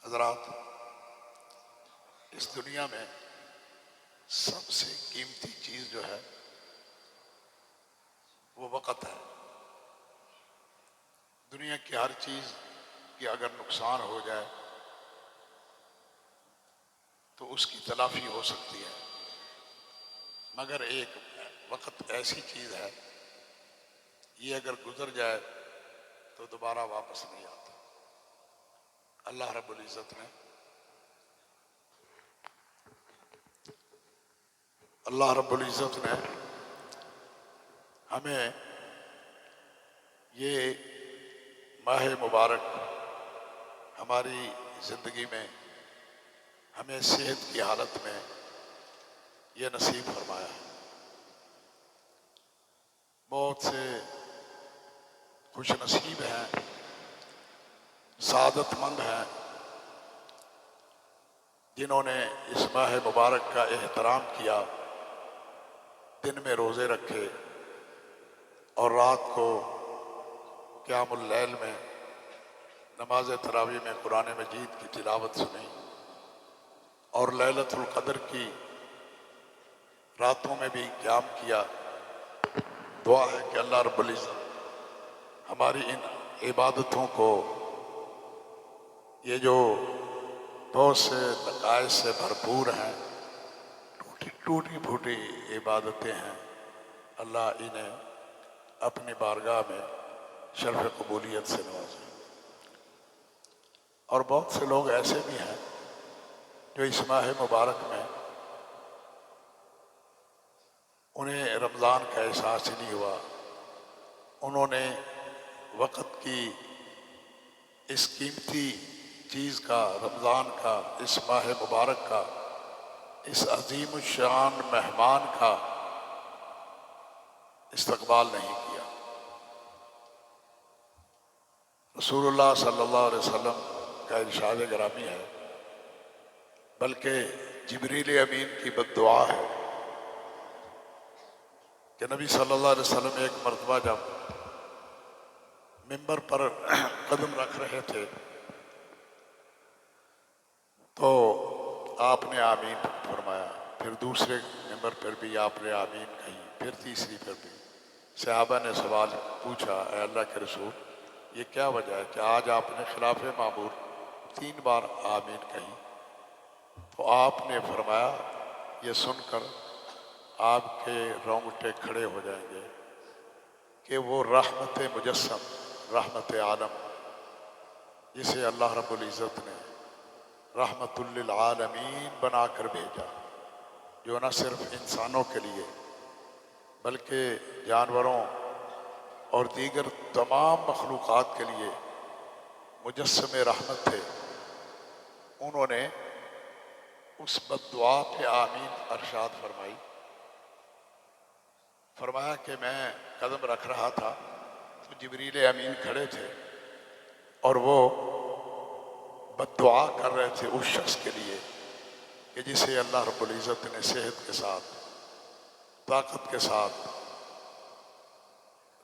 حضرات، اس دنیا میں سب سے قیمتی چیز جو ہے وہ وقت ہے۔ دنیا کی ہر چیز کی اگر نقصان ہو جائے تو اس کی تلافی ہو سکتی ہے، مگر ایک وقت ایسی چیز ہے، یہ اگر گزر جائے تو دوبارہ واپس نہیں آتا۔ اللہ رب العزت نے ہمیں یہ ماہ مبارک ہماری زندگی میں ہمیں صحت کی حالت میں یہ نصیب فرمایا ہے۔ بہت سے خوش نصیب ہیں، سعادت مند ہیں، جنہوں نے اس ماہ مبارک کا احترام کیا، دن میں روزے رکھے اور رات کو قیام اللیل میں نماز تراویح میں قرآن مجید کی تلاوت سنی اور لیلۃ القدر کی راتوں میں بھی قیام کیا۔ دعا ہے کہ اللہ رب العزت ہماری ان عبادتوں کو، یہ جو بہت سے نقائص سے بھرپور ہیں، ٹوٹی پھوٹی عبادتیں ہیں، اللہ انہیں اپنی بارگاہ میں شرف قبولیت سے نوازے۔ اور بہت سے لوگ ایسے بھی ہیں جو اس ماہ مبارک میں انہیں رمضان کا احساس ہی نہیں ہوا، انہوں نے وقت کی اس قیمتی چیز کا، رمضان کا، اس ماہ مبارک کا، اس عظیم الشان مہمان کا استقبال نہیں کیا۔ رسول اللہ صلی اللہ علیہ وسلم کا ارشاد گرامی ہے، بلکہ جبریل امین کی بد دعا ہے کہ نبی صلی اللہ علیہ وسلم ایک مرتبہ جب ممبر پر قدم رکھ رہے تھے تو آپ نے آمین فرمایا، پھر دوسرے ممبر پر بھی آپ نے آمین کہی، پھر تیسری پر بھی۔ صحابہ نے سوال پوچھا، اے اللہ کے رسول، یہ کیا وجہ ہے کہ آج آپ نے خلاف معمول 3 بار آمین کہی؟ تو آپ نے فرمایا، یہ سن کر آپ کے رونگٹے کھڑے ہو جائیں گے کہ وہ رحمت مجسم، رحمت عالم، جسے اللہ رب العزت نے रहमत लिल आलमीन बना कर भेजा, जो न सिर्फ इंसानों के लिए बल्कि जानवरों और दीगर तमाम मखलूक़ात के लिए मुजस्सम रहमत थे। उन्होंने उस बद्दुआ पे आमीन अरशाद फरमाई। फरमाया कि मैं कदम रख रहा था तो जिब्रील अमीन खड़े थे और वो बद्दुआ कर रहे थे उस शख्स के लिए कि जिसे अल्लाह रब्बुल इज़्ज़त ने सेहत के साथ, ताकत के साथ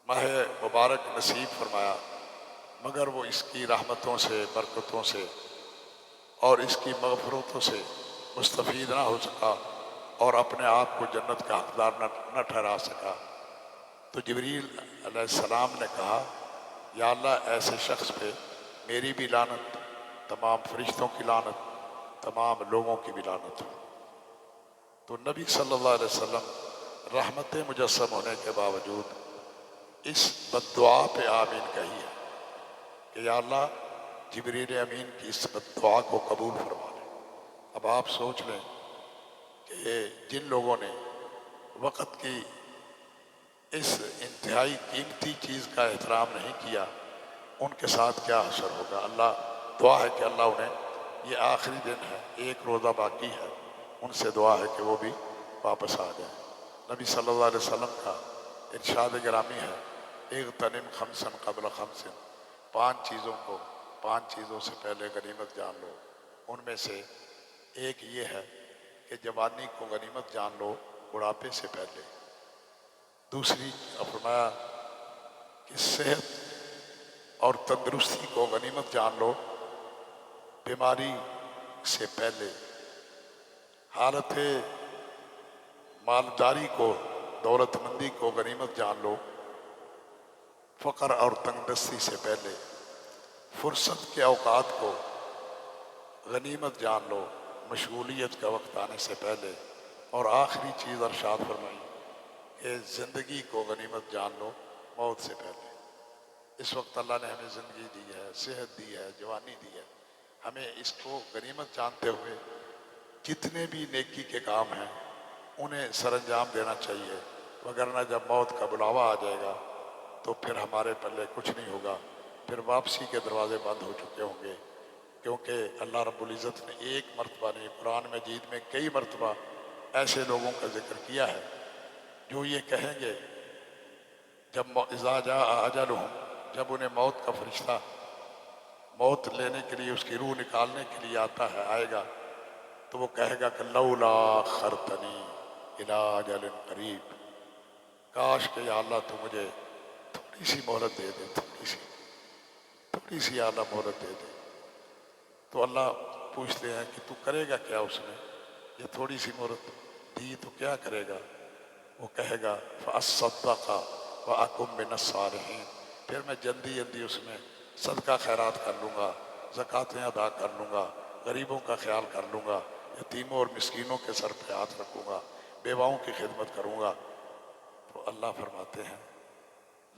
माह मुबारक नसीब फरमाया, मगर वो इसकी रहमतों से, बरकतों से और इसकी मग़फ़िरतों से मुस्तफ़ीद ना हो सका और अपने आप को जन्नत का हकदार न ठहरा सका। तो जिब्रील अलैहिस्सलाम ने कहा, या अल्लाह ऐसे शख्स पे मेरी भी लानत, तमाम फरिश्तों की लानत, तमाम लोगों की भी लानत हो। तो नबी सल्लल्लाहु अलैहि वसल्लम रहमत मुजस्सम होने के बावजूद इस बद्दुआ पे आमीन कही है कि या अल्लाह जिब्रील अमीन की इस बद्दुआ को कबूल फरमा ले। अब आप सोच लें कि जिन लोगों ने वक़्त की इस इंतहाई कीमती चीज़ का एहतराम नहीं किया, उनके साथ क्या असर होगा। अल्लाह दुआ है कि अल्लाह उन्हें, ये आखिरी दिन है, एक रोज़ा बाकी है, उनसे दुआ है कि वो भी वापस आ जाए। नबी सल्लल्लाहु अलैहि वसल्लम का इरशाद गिरामी है, इग़्तनिम खमसन क़ब्ल खमसिन, पाँच चीज़ों से पहले गनीमत जान लो। उनमें से एक ये है कि जवानी को गनीमत जान लो बुढ़ापे से पहले। दूसरी फरमाया कि सेहत और तंदुरुस्ती को गनीमत जान लो बीमारी से पहले। हालत मालदारी को, दौलतमंदी को गनीमत जान लो फ़क्र और तंगदस्ती से पहले। फुर्सत के औकात को गनीमत जान लो मशगूलियत का वक्त आने से पहले। और आखिरी चीज़ अरशाद फरमाई कि ज़िंदगी को गनीमत जान लो मौत से पहले। इस वक्त अल्लाह ने हमें ज़िंदगी दी है, सेहत दी है, जवानी दी है, हमें इसको गनीमत जानते हुए जितने भी नेकी के काम हैं उन्हें सरंजाम देना चाहिए, वगरना जब मौत का बुलावा आ जाएगा तो फिर हमारे पल्ले कुछ नहीं होगा, फिर वापसी के दरवाजे बंद हो चुके होंगे। क्योंकि अल्लाह रब्बुल इज़्ज़त ने एक मरतबा नहीं, कुरान मजीद में कई मरतबा ऐसे लोगों का जिक्र किया है जो ये कहेंगे जब इज़ा जा अजलुहुम, जब उन्हें मौत का फरिश्ता मौत लेने के लिए, उसकी रूह निकालने के लिए आता है, आएगा, तो वो कहेगा कि लौला खरतनी इला अजलिन करीब, काश के या अल्लाह तू मुझे थोड़ी सी मोहलत दे दे, थोड़ी सी या अल्लाह मोहलत दे दे। तो अल्लाह पूछते हैं कि तू करेगा क्या उसमें, ये थोड़ी सी मोहलत दी तो क्या करेगा। वो कहेगा फ़अस्सद्दक़ व अकुम मिनस सालिहीन, फिर मैं जल्दी उसमें सदका खैरात कर लूँगा, ज़कातें अदा कर लूँगा, गरीबों का ख्याल कर लूँगा, यतीमों और मिस्कीनों के सर पे हाथ रखूँगा, बेवाओं की खिदमत करूँगा। तो अल्लाह फरमाते हैं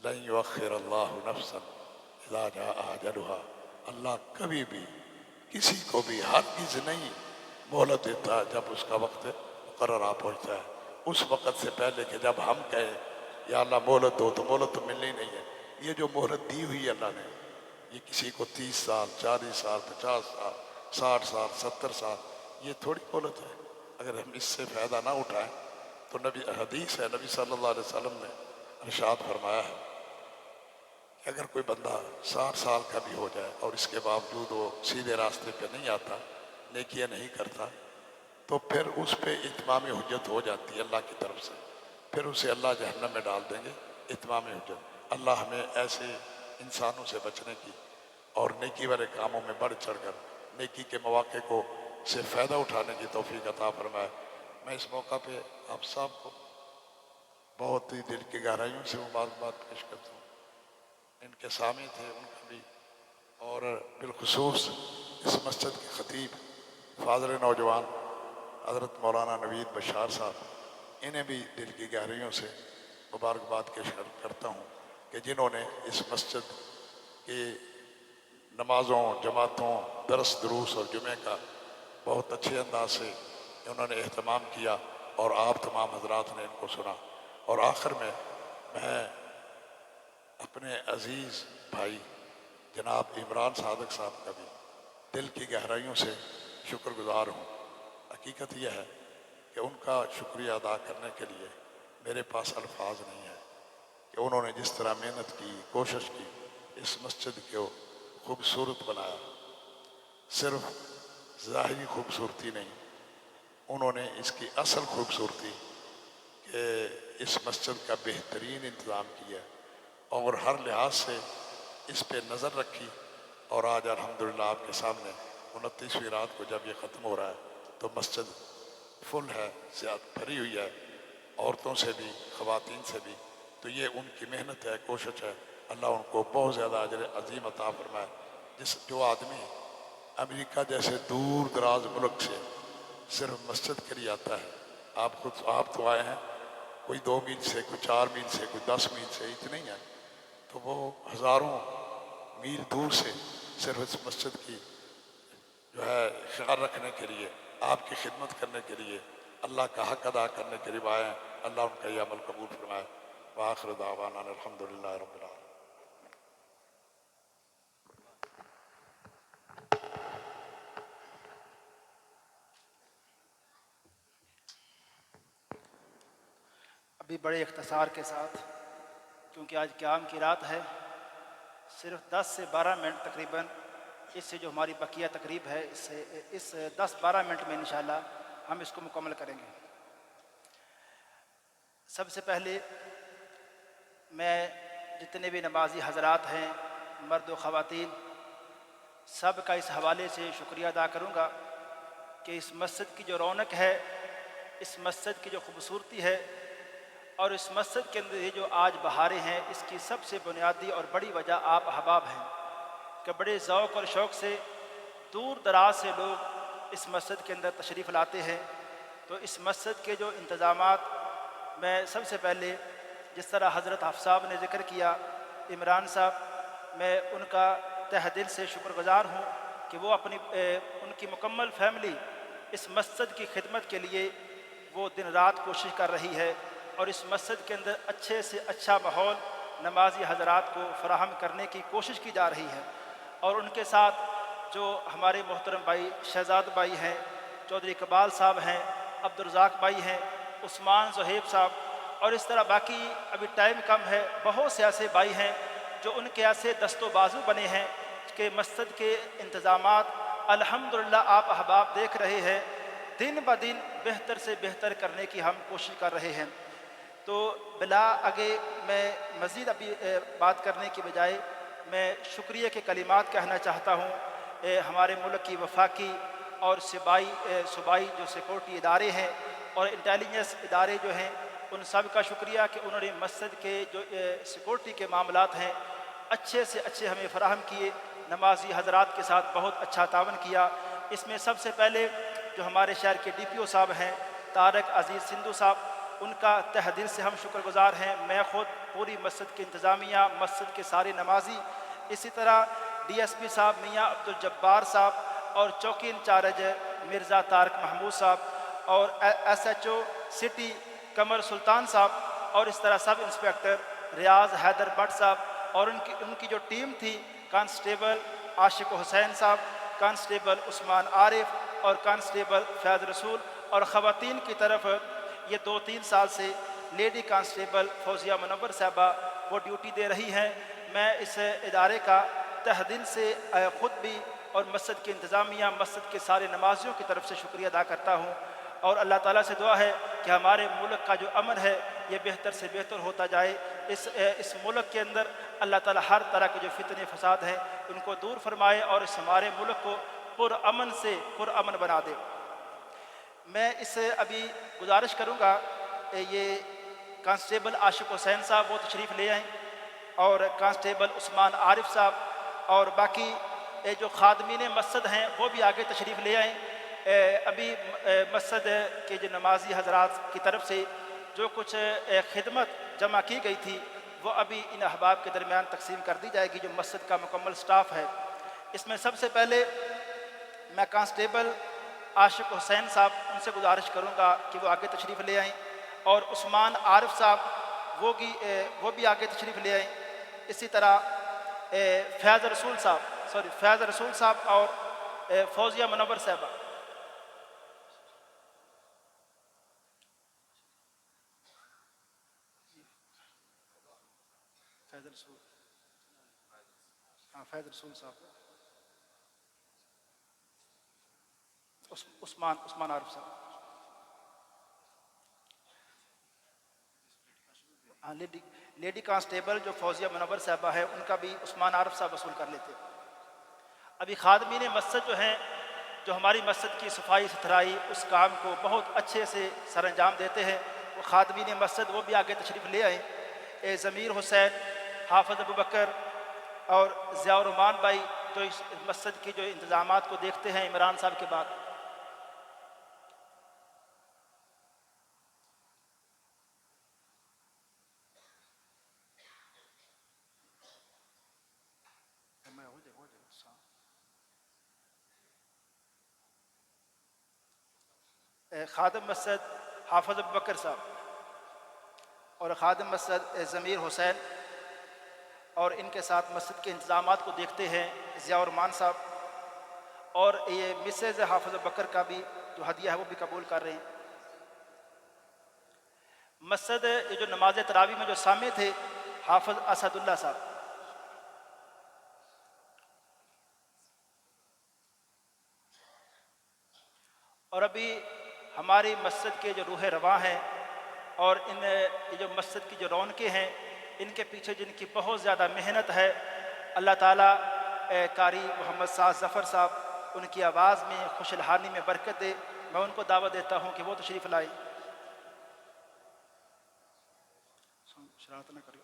लन युअख्खिरल्लाहु नफ्सन इज़ा जाअ अजलुहा, अल्लाह कभी भी किसी को भी हरगिज़ नहीं मोहलत देता जब उसका वक्त मुकर्रर आ पहुँचता है, उस वक़्त से पहले कि जब हम कहें या अल्लाह मोहलत दो, तो मोहलत तो मिलनी नहीं है। ये जो मोहलत दी हुई है अल्लाह ने, ये किसी को 30 साल, 40 साल, 50 साल, 60 साल, 70 साल, ये थोड़ी मोहलत है। अगर हम इससे फ़ायदा ना उठाएं तो नबी हदीस है, नबी सल्लल्लाहु अलैहि वसल्लम ने इरशाद फरमाया है कि अगर कोई बंदा 60 साल का भी हो जाए और इसके बावजूद वो सीधे रास्ते पे नहीं आता, नेकियां नहीं करता, तो फिर उस पे इत्माम हुज्जत हो जाती है अल्लाह की तरफ से, फिर उसे अल्लाह जहन्नम में डाल देंगे। इत्माम हुज्जत। अल्लाह हमें ऐसे इंसानों से बचने की और नेकी वाले कामों में बढ़ चढ़ कर नेकी के मौके को से फ़ायदा उठाने की तौफीक अता फरमाए। मैं इस मौका पे आप सब को बहुत ही दिल की गहराइयों से मुबारकबाद पेश करता हूँ। इनके सामी थे उनका भी, और बिलखुसूस इस मस्जिद के ख़तीब फादर नौजवान हज़रत मौलाना नवीद बशार साहब, इन्हें भी दिल की गहराइयों से मुबारकबाद पेश करता हूँ कि जिन्होंने इस मस्जिद की नमाज़ों, जमातों, दरस दुरूस और जुमे का بہت اچھے انداز سے انہوں نے اہتمام کیا اور آپ تمام حضرات نے ان کو سنا۔ اور آخر میں اپنے عزیز بھائی جناب عمران صادق صاحب کا بھی دل کی گہرائیوں سے شکر گزار ہوں۔ حقیقت یہ ہے کہ ان کا شکریہ ادا کرنے کے لیے میرے پاس الفاظ نہیں ہیں کہ انہوں نے جس طرح محنت کی، کوشش کی، اس مسجد کو خوبصورت بنایا۔ صرف ظاہری خوبصورتی نہیں، انہوں نے اس کی اصل خوبصورتی کہ اس مسجد کا بہترین انتظام کیا اور ہر لحاظ سے اس پہ نظر رکھی۔ اور آج الحمدللہ آپ کے سامنے 29ویں رات کو جب یہ ختم ہو رہا ہے تو مسجد فل ہے، زیادہ بھری ہوئی ہے، عورتوں سے بھی خواتین سے بھی۔ تو یہ ان کی محنت ہے، کوشش ہے۔ اللہ ان کو بہت زیادہ اجر عظیم عطا فرمائے۔ جو آدمی امریکہ جیسے دور دراز ملک سے صرف مسجد کے لیے آتا ہے، آپ تو آئے ہیں کوئی 2 میل سے، کوئی 4 میل سے، کوئی 10 میل سے، اتنے ہی ہیں، تو وہ ہزاروں میل دور سے صرف اس مسجد کی جو ہے خیال رکھنے کے لیے، آپ کی خدمت کرنے کے لیے، اللہ کا حق ادا کرنے کے لیے آئے ہیں۔ اللہ ان کا یہ عمل قبول فرمائے۔ وآخر دعوانا الحمدللہ رب العالمین۔ ابھی بڑے اختصار کے ساتھ، کیونکہ آج قیام کی رات ہے، صرف 10 سے 12 منٹ تقریباً اس سے جو ہماری بقیہ تقریب ہے، اس 10-12 منٹ میں انشاءاللہ ہم اس کو مکمل کریں گے۔ سب سے پہلے میں جتنے بھی نمازی حضرات ہیں، مرد و خواتین، سب کا اس حوالے سے شکریہ ادا کروں گا کہ اس مسجد کی جو رونق ہے، اس مسجد کی جو خوبصورتی ہے، اور اس مسجد کے اندر یہ جو آج بہاریں ہیں، اس کی سب سے بنیادی اور بڑی وجہ آپ احباب ہیں کہ بڑے ذوق اور شوق سے دور دراز سے لوگ اس مسجد کے اندر تشریف لاتے ہیں۔ تو اس مسجد کے جو انتظامات، میں سب سے پہلے جس طرح حضرت حافظ صاحب نے ذکر کیا، عمران صاحب، میں ان کا تہ دل سے شکر گزار ہوں کہ وہ ان کی مکمل فیملی اس مسجد کی خدمت کے لیے وہ دن رات کوشش کر رہی ہے، اور اس مسجد کے اندر اچھے سے اچھا ماحول نمازی حضرات کو فراہم کرنے کی کوشش کی جا رہی ہے۔ اور ان کے ساتھ جو ہمارے محترم بھائی شہزاد بھائی ہیں، چودھری اقبال صاحب ہیں، عبدالرزاق بھائی ہیں، عثمان زہیب صاحب، اور اس طرح باقی ابھی ٹائم کم ہے، بہت سے ایسے بھائی ہیں جو ان کے ایسے دست و بازو بنے ہیں کہ مسجد کے انتظامات الحمدللہ آپ احباب دیکھ رہے ہیں، دن بدن بہتر سے بہتر کرنے کی ہم کوشش کر رہے ہیں۔ تو بلا آگے میں مزید ابھی بات کرنے کی بجائے میں شکریہ کے کلمات کہنا چاہتا ہوں۔ ہمارے ملک کی وفاقی اور صوبائی جو سیکورٹی ادارے ہیں اور انٹیلیجنس ادارے جو ہیں، ان سب کا شکریہ کہ انہوں نے مسجد کے جو سیکورٹی کے معاملات ہیں اچھے سے اچھے ہمیں فراہم کیے، نمازی حضرات کے ساتھ بہت اچھا تعاون کیا۔ اس میں سب سے پہلے جو ہمارے شہر کے ڈی پی او صاحب ہیں طارق عزیز سندھو صاحب، ان کا تہ دل سے ہم شکر گزار ہیں، میں خود، پوری مسجد کی انتظامیہ، مسجد کے سارے نمازی، اسی طرح ڈی ایس پی صاحب میاں عبدالجبار صاحب اور چوکی انچارج مرزا طارق محمود صاحب اور ایس ایچ او سٹی قمر سلطان صاحب، اور اس طرح سب انسپیکٹر ریاض حیدر بٹ صاحب اور ان کی جو ٹیم تھی، کانسٹیبل عاشق حسین صاحب، کانسٹیبل عثمان عارف اور کانسٹیبل فیض رسول، اور خواتین کی طرف یہ 2-3 سال سے لیڈی کانسٹیبل فوزیہ منور صاحبہ وہ ڈیوٹی دے رہی ہیں۔ میں اس ادارے کا تہ دل سے خود بھی اور مسجد کی انتظامیہ، مسجد کے سارے نمازیوں کی طرف سے شکریہ ادا کرتا ہوں، اور اللہ تعالیٰ سے دعا ہے کہ ہمارے ملک کا جو امن ہے یہ بہتر سے بہتر ہوتا جائے۔ اس ملک کے اندر اللہ تعالیٰ ہر طرح کے جو فتنے فساد ہیں ان کو دور فرمائے اور اس ہمارے ملک کو پرامن بنا دے۔ میں اس سے ابھی گزارش کروں گا، یہ کانسٹیبل عاشق حسین صاحب وہ تشریف لے آئیں، اور کانسٹیبل عثمان عارف صاحب اور باقی جو خادمین مسجد ہیں وہ بھی آگے تشریف لے آئیں۔ ابھی مسجد کے جو نمازی حضرات کی طرف سے جو کچھ خدمت جمع کی گئی تھی وہ ابھی ان احباب کے درمیان تقسیم کر دی جائے گی جو مسجد کا مکمل سٹاف ہے۔ اس میں سب سے پہلے میں کانسٹیبل عاشق حسین صاحب، ان سے گزارش کروں گا کہ وہ آگے تشریف لے آئیں، اور عثمان عارف صاحب وہ بھی آگے تشریف لے آئیں۔ اسی طرح فیض رسول صاحب اور فوزیہ منور صاحبہ۔ فیض رسول صاحب، عثمان عارف صاحب، لیڈی کانسٹیبل جو فوزیہ منور صاحبہ ہے، ان کا بھی عثمان عارف صاحب وصول کر لیتے۔ ابھی خادمین مسجد جو ہیں، جو ہماری مسجد کی صفائی ستھرائی اس کام کو بہت اچھے سے سر انجام دیتے ہیں، وہ خادمین مسجد وہ بھی آگے تشریف لے آئیں۔ ضمیر حسین، حافظ ابوبکر اور ضیاء الرحمان بھائی جو اس مسجد کی جو انتظامات کو دیکھتے ہیں عمران صاحب کے بعد۔ خادم مسجد حافظ ابوبکر صاحب اور خادم مسجد ضمیر حسین، اور ان کے ساتھ مسجد کے انتظامات کو دیکھتے ہیں ضیاء الرحمان صاحب، اور یہ مسز حافظ ابوبکر کا بھی جو ہدیہ ہے وہ بھی قبول کر رہے ہیں۔ مسجد یہ جو نماز تراویح میں جو سامع تھے حافظ اسد اللہ صاحب، اور ابھی ہماری مسجد کے جو روح رواں ہیں اور یہ جو مسجد کی جو رونقیں ہیں، ان کے پیچھے جن کی بہت زیادہ محنت ہے، اللہ تعالیٰ قاری محمد سعد ظفر صاحب ان کی آواز میں خوش الحانی میں برکت دے۔ میں ان کو دعوت دیتا ہوں کہ وہ تشریف لائیں۔ شرارت نہ کریو۔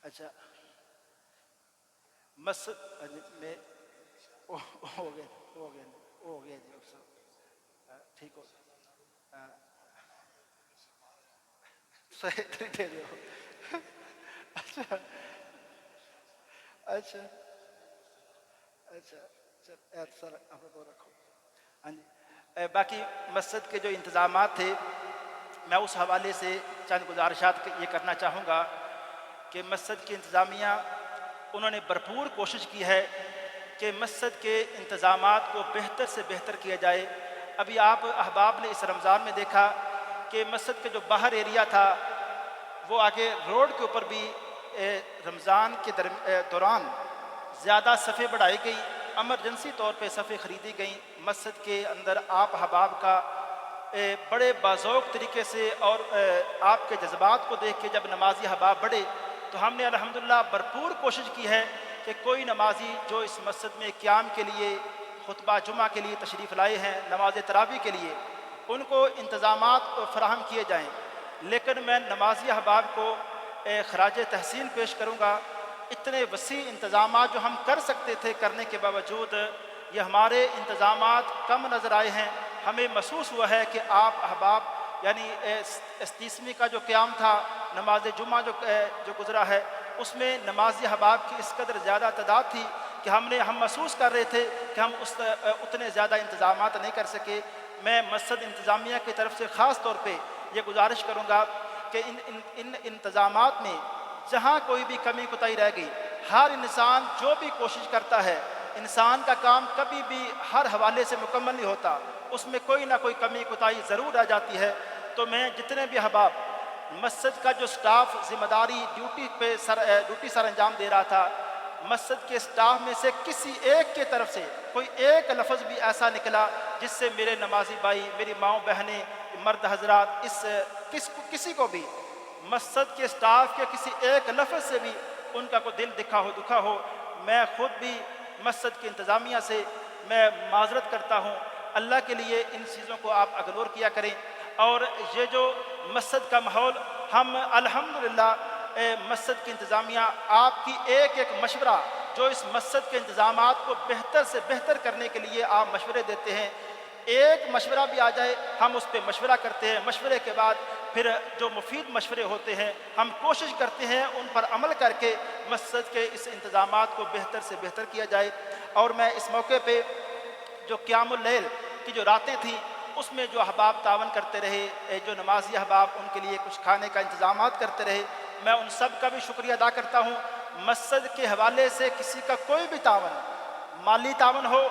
اچھا، مسجد میں ہو گیا جی، اب سب ٹھیک ہو صحیح طریقے دے ہو۔ اچھا اچھا اچھا اچھا سر آپ کو رکھو۔ ہاں جی، باقی مسجد کے جو انتظامات تھے، میں اس حوالے سے چند گزارشات یہ کرنا چاہوں گا کہ مسجد کی انتظامیہ انہوں نے بھرپور کوشش کی ہے کہ مسجد کے انتظامات کو بہتر سے بہتر کیا جائے۔ ابھی آپ احباب نے اس رمضان میں دیکھا کہ مسجد کے جو باہر ایریا تھا وہ آگے روڈ کے اوپر بھی رمضان کے دوران زیادہ صفیں بڑھائی گئی، ایمرجنسی طور پہ صفیں خریدی گئیں۔ مسجد کے اندر آپ احباب کا بڑے باذوق طریقے سے اور آپ کے جذبات کو دیکھ کے جب نمازی احباب بڑھے تو ہم نے الحمدللہ بھرپور کوشش کی ہے کہ کوئی نمازی جو اس مسجد میں قیام کے لیے، خطبہ جمعہ کے لیے تشریف لائے ہیں، نماز تراویح کے لیے، ان کو انتظامات فراہم کیے جائیں۔ لیکن میں نمازی احباب کو خراج تحسین پیش کروں گا، اتنے وسیع انتظامات جو ہم کر سکتے تھے کرنے کے باوجود یہ ہمارے انتظامات کم نظر آئے ہیں۔ ہمیں محسوس ہوا ہے کہ آپ احباب یعنی 30ویں کا جو قیام تھا، نماز جمعہ جو گزرا ہے، اس میں نمازی احباب کی اس قدر زیادہ تعداد تھی کہ ہم محسوس کر رہے تھے کہ ہم اتنے زیادہ انتظامات نہیں کر سکے۔ میں مسجد انتظامیہ کی طرف سے خاص طور پہ یہ گزارش کروں گا کہ ان انتظامات میں جہاں کوئی بھی کمی کوتاہی رہ گئی، ہر انسان جو بھی کوشش کرتا ہے، انسان کا کام کبھی بھی ہر حوالے سے مکمل نہیں ہوتا، اس میں کوئی نہ کوئی کمی کوتاہی ضرور رہ جاتی ہے۔ تو میں جتنے بھی احباب مسجد کا جو سٹاف ذمہ داری ڈیوٹی سر انجام دے رہا تھا، مسجد کے سٹاف میں سے کسی ایک کے طرف سے کوئی ایک لفظ بھی ایسا نکلا جس سے میرے نمازی بھائی، میری ماؤں بہنیں، مرد حضرات، کسی کو بھی مسجد کے سٹاف کے کسی ایک لفظ سے بھی ان کا کوئی دل دکھا ہو، میں خود بھی مسجد کی انتظامیہ سے میں معذرت کرتا ہوں۔ اللہ کے لیے ان چیزوں کو آپ اگنور کیا کریں۔ اور یہ جو مسجد کا ماحول، ہم الحمدللہ مسجد کی انتظامیہ آپ کی ایک مشورہ جو اس مسجد کے انتظامات کو بہتر سے بہتر کرنے کے لیے آپ مشورے دیتے ہیں، ایک مشورہ بھی آ جائے ہم اس پہ مشورہ کرتے ہیں، مشورے کے بعد پھر جو مفید مشورے ہوتے ہیں ہم کوشش کرتے ہیں ان پر عمل کر کے مسجد کے اس انتظامات کو بہتر سے بہتر کیا جائے۔ اور میں اس موقع پہ جو قیام اللیل کی جو راتیں تھیں اس میں جو احباب تعاون کرتے رہے، جو نمازی احباب ان کے لیے کچھ کھانے کا انتظامات کرتے رہے، میں ان سب کا بھی شکریہ ادا کرتا ہوں۔ مسجد کے حوالے سے کسی کا کوئی بھی تعاون، مالی تعاون ہو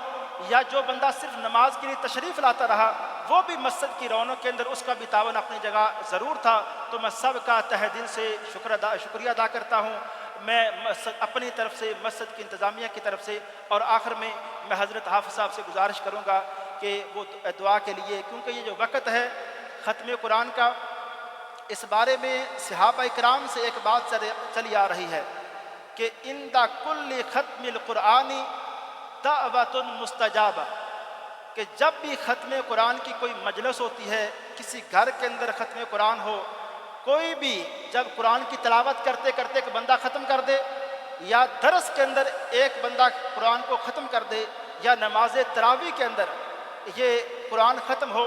یا جو بندہ صرف نماز کے لیے تشریف لاتا رہا، وہ بھی مسجد کی رونق کے اندر اس کا بھی تعاون اپنی جگہ ضرور تھا، تو میں سب کا تہ دل سے شکریہ ادا کرتا ہوں، میں اپنی طرف سے، مسجد کی انتظامیہ کی طرف سے۔ اور آخر میں حضرت حافظ صاحب سے گزارش کروں گا کہ وہ دعا کے لیے، کیونکہ یہ جو وقت ہے ختم قرآن کا، اس بارے میں صحابہ اکرام سے ایک بات چلی آ رہی ہے کہ عند کل ختم القرآن دعوت مستجابہ، کہ جب بھی ختم قرآن کی کوئی مجلس ہوتی ہے، کسی گھر کے اندر ختم قرآن ہو، کوئی بھی جب قرآن کی تلاوت کرتے کرتے ایک بندہ ختم کر دے، یا درس کے اندر ایک بندہ قرآن کو ختم کر دے، یا نماز تراویح کے اندر یہ قرآن ختم ہو،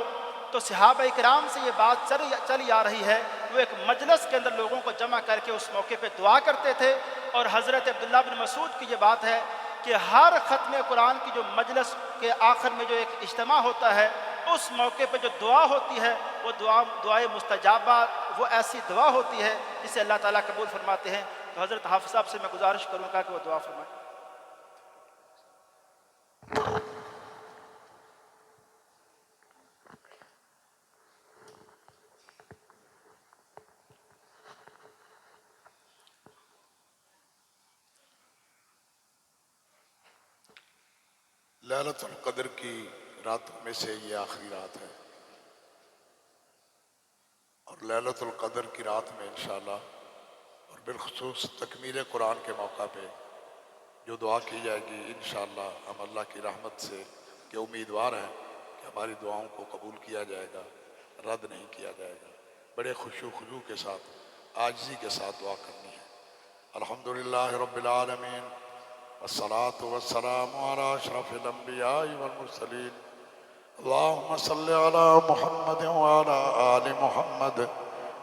تو صحابہ اکرام سے یہ بات چلی آ رہی ہے، وہ ایک مجلس کے اندر لوگوں کو جمع کر کے اس موقع پہ دعا کرتے تھے۔ اور حضرت عبداللہ بن مسعود کی یہ بات ہے کہ ہر ختم قرآن کی جو مجلس کے آخر میں جو ایک اجتماع ہوتا ہے، اس موقع پہ جو دعا ہوتی ہے وہ دعائے مستجابہ، وہ ایسی دعا ہوتی ہے جسے اللہ تعالیٰ قبول فرماتے ہیں۔ تو حضرت حافظ صاحب سے میں گزارش کروں گا کہ وہ دعا فرمائیں۔ لیلۃ القدر کی راتوں میں سے یہ آخری رات ہے، اور لیلۃ القدر کی رات میں انشاءاللہ اور بالخصوص تکمیل قرآن کے موقع پہ جو دعا کی جائے گی، انشاءاللہ ہم اللہ کی رحمت سے کہ امیدوار ہیں کہ ہماری دعاؤں کو قبول کیا جائے گا، رد نہیں کیا جائے گا۔ بڑے خشوع و خضوع کے ساتھ، عاجزی کے ساتھ دعا کرنی ہے۔ الحمدللہ رب العالمین، والصلاة والسلام على اشرف الانبیاء والمرسلین، اللہم صل علی محمد وعلى آل محمد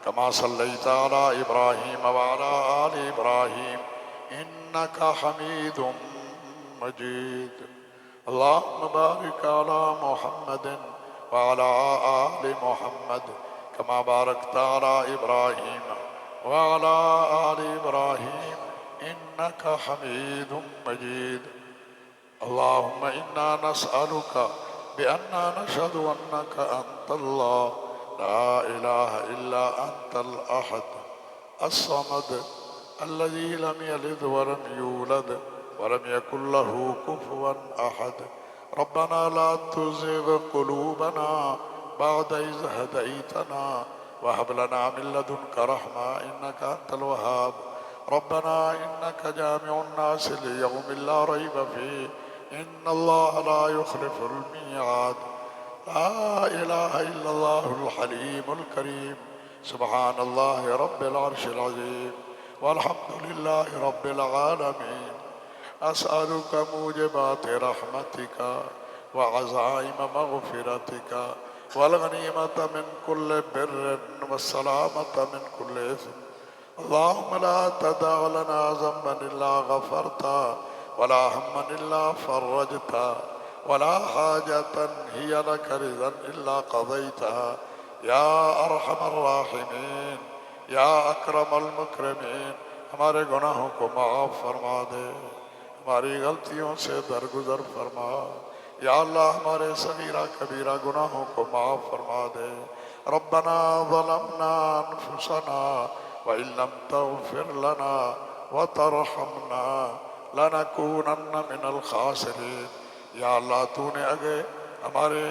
كما صلیت علی ابراہیم وعلى آل ابراہیم انک حمید مجید، اللہم بارک علی محمد وعلى آل محمد كما بارکت علی ابراہیم وعلى آل ابراہیم انک حمید مجید۔ اللہم انا نسألک بأننا نشهد أنك أنت الله لا إله إلا أنت الأحد الصمد الذي لم يلد ولم يولد ولم يكن له كفوا أحد، ربنا لا تزغ قلوبنا بعد إذ هديتنا وهب لنا من لدنك رحمة إنك أنت الوهاب، ربنا إنك جامع الناس ليوم لا ريب فيه إن الله لا يخلف الميعاد، لا إله إلا الله الحليم الكريم، سبحان الله رب العرش العظيم، والحمد لله رب العالمين، أسألك موجبات رحمتك وعزائم مغفرتك والغنيمة من كل بر والسلامة من كل إثم، اللهم لا تدع لنا ذنبا إلا غفرته ولا هما إلا فرجتها ولا حاجة هي لك رضا إلا قضيتها يا أرحم الراحمين يا أكرم المكرمين۔ ہمارے گناہوں کو معاف فرما دے، ہماری غلطیوں سے درگزر فرما، یا اللہ ہمارے صغیرہ کبیرہ گناہوں کو معاف فرما دے۔ ربنا ظلمنا انفسنا وإن لم تغفر لنا وترحمنا لنکونن من الخاسرین۔ یا اللہ تو نے اگر ہمارے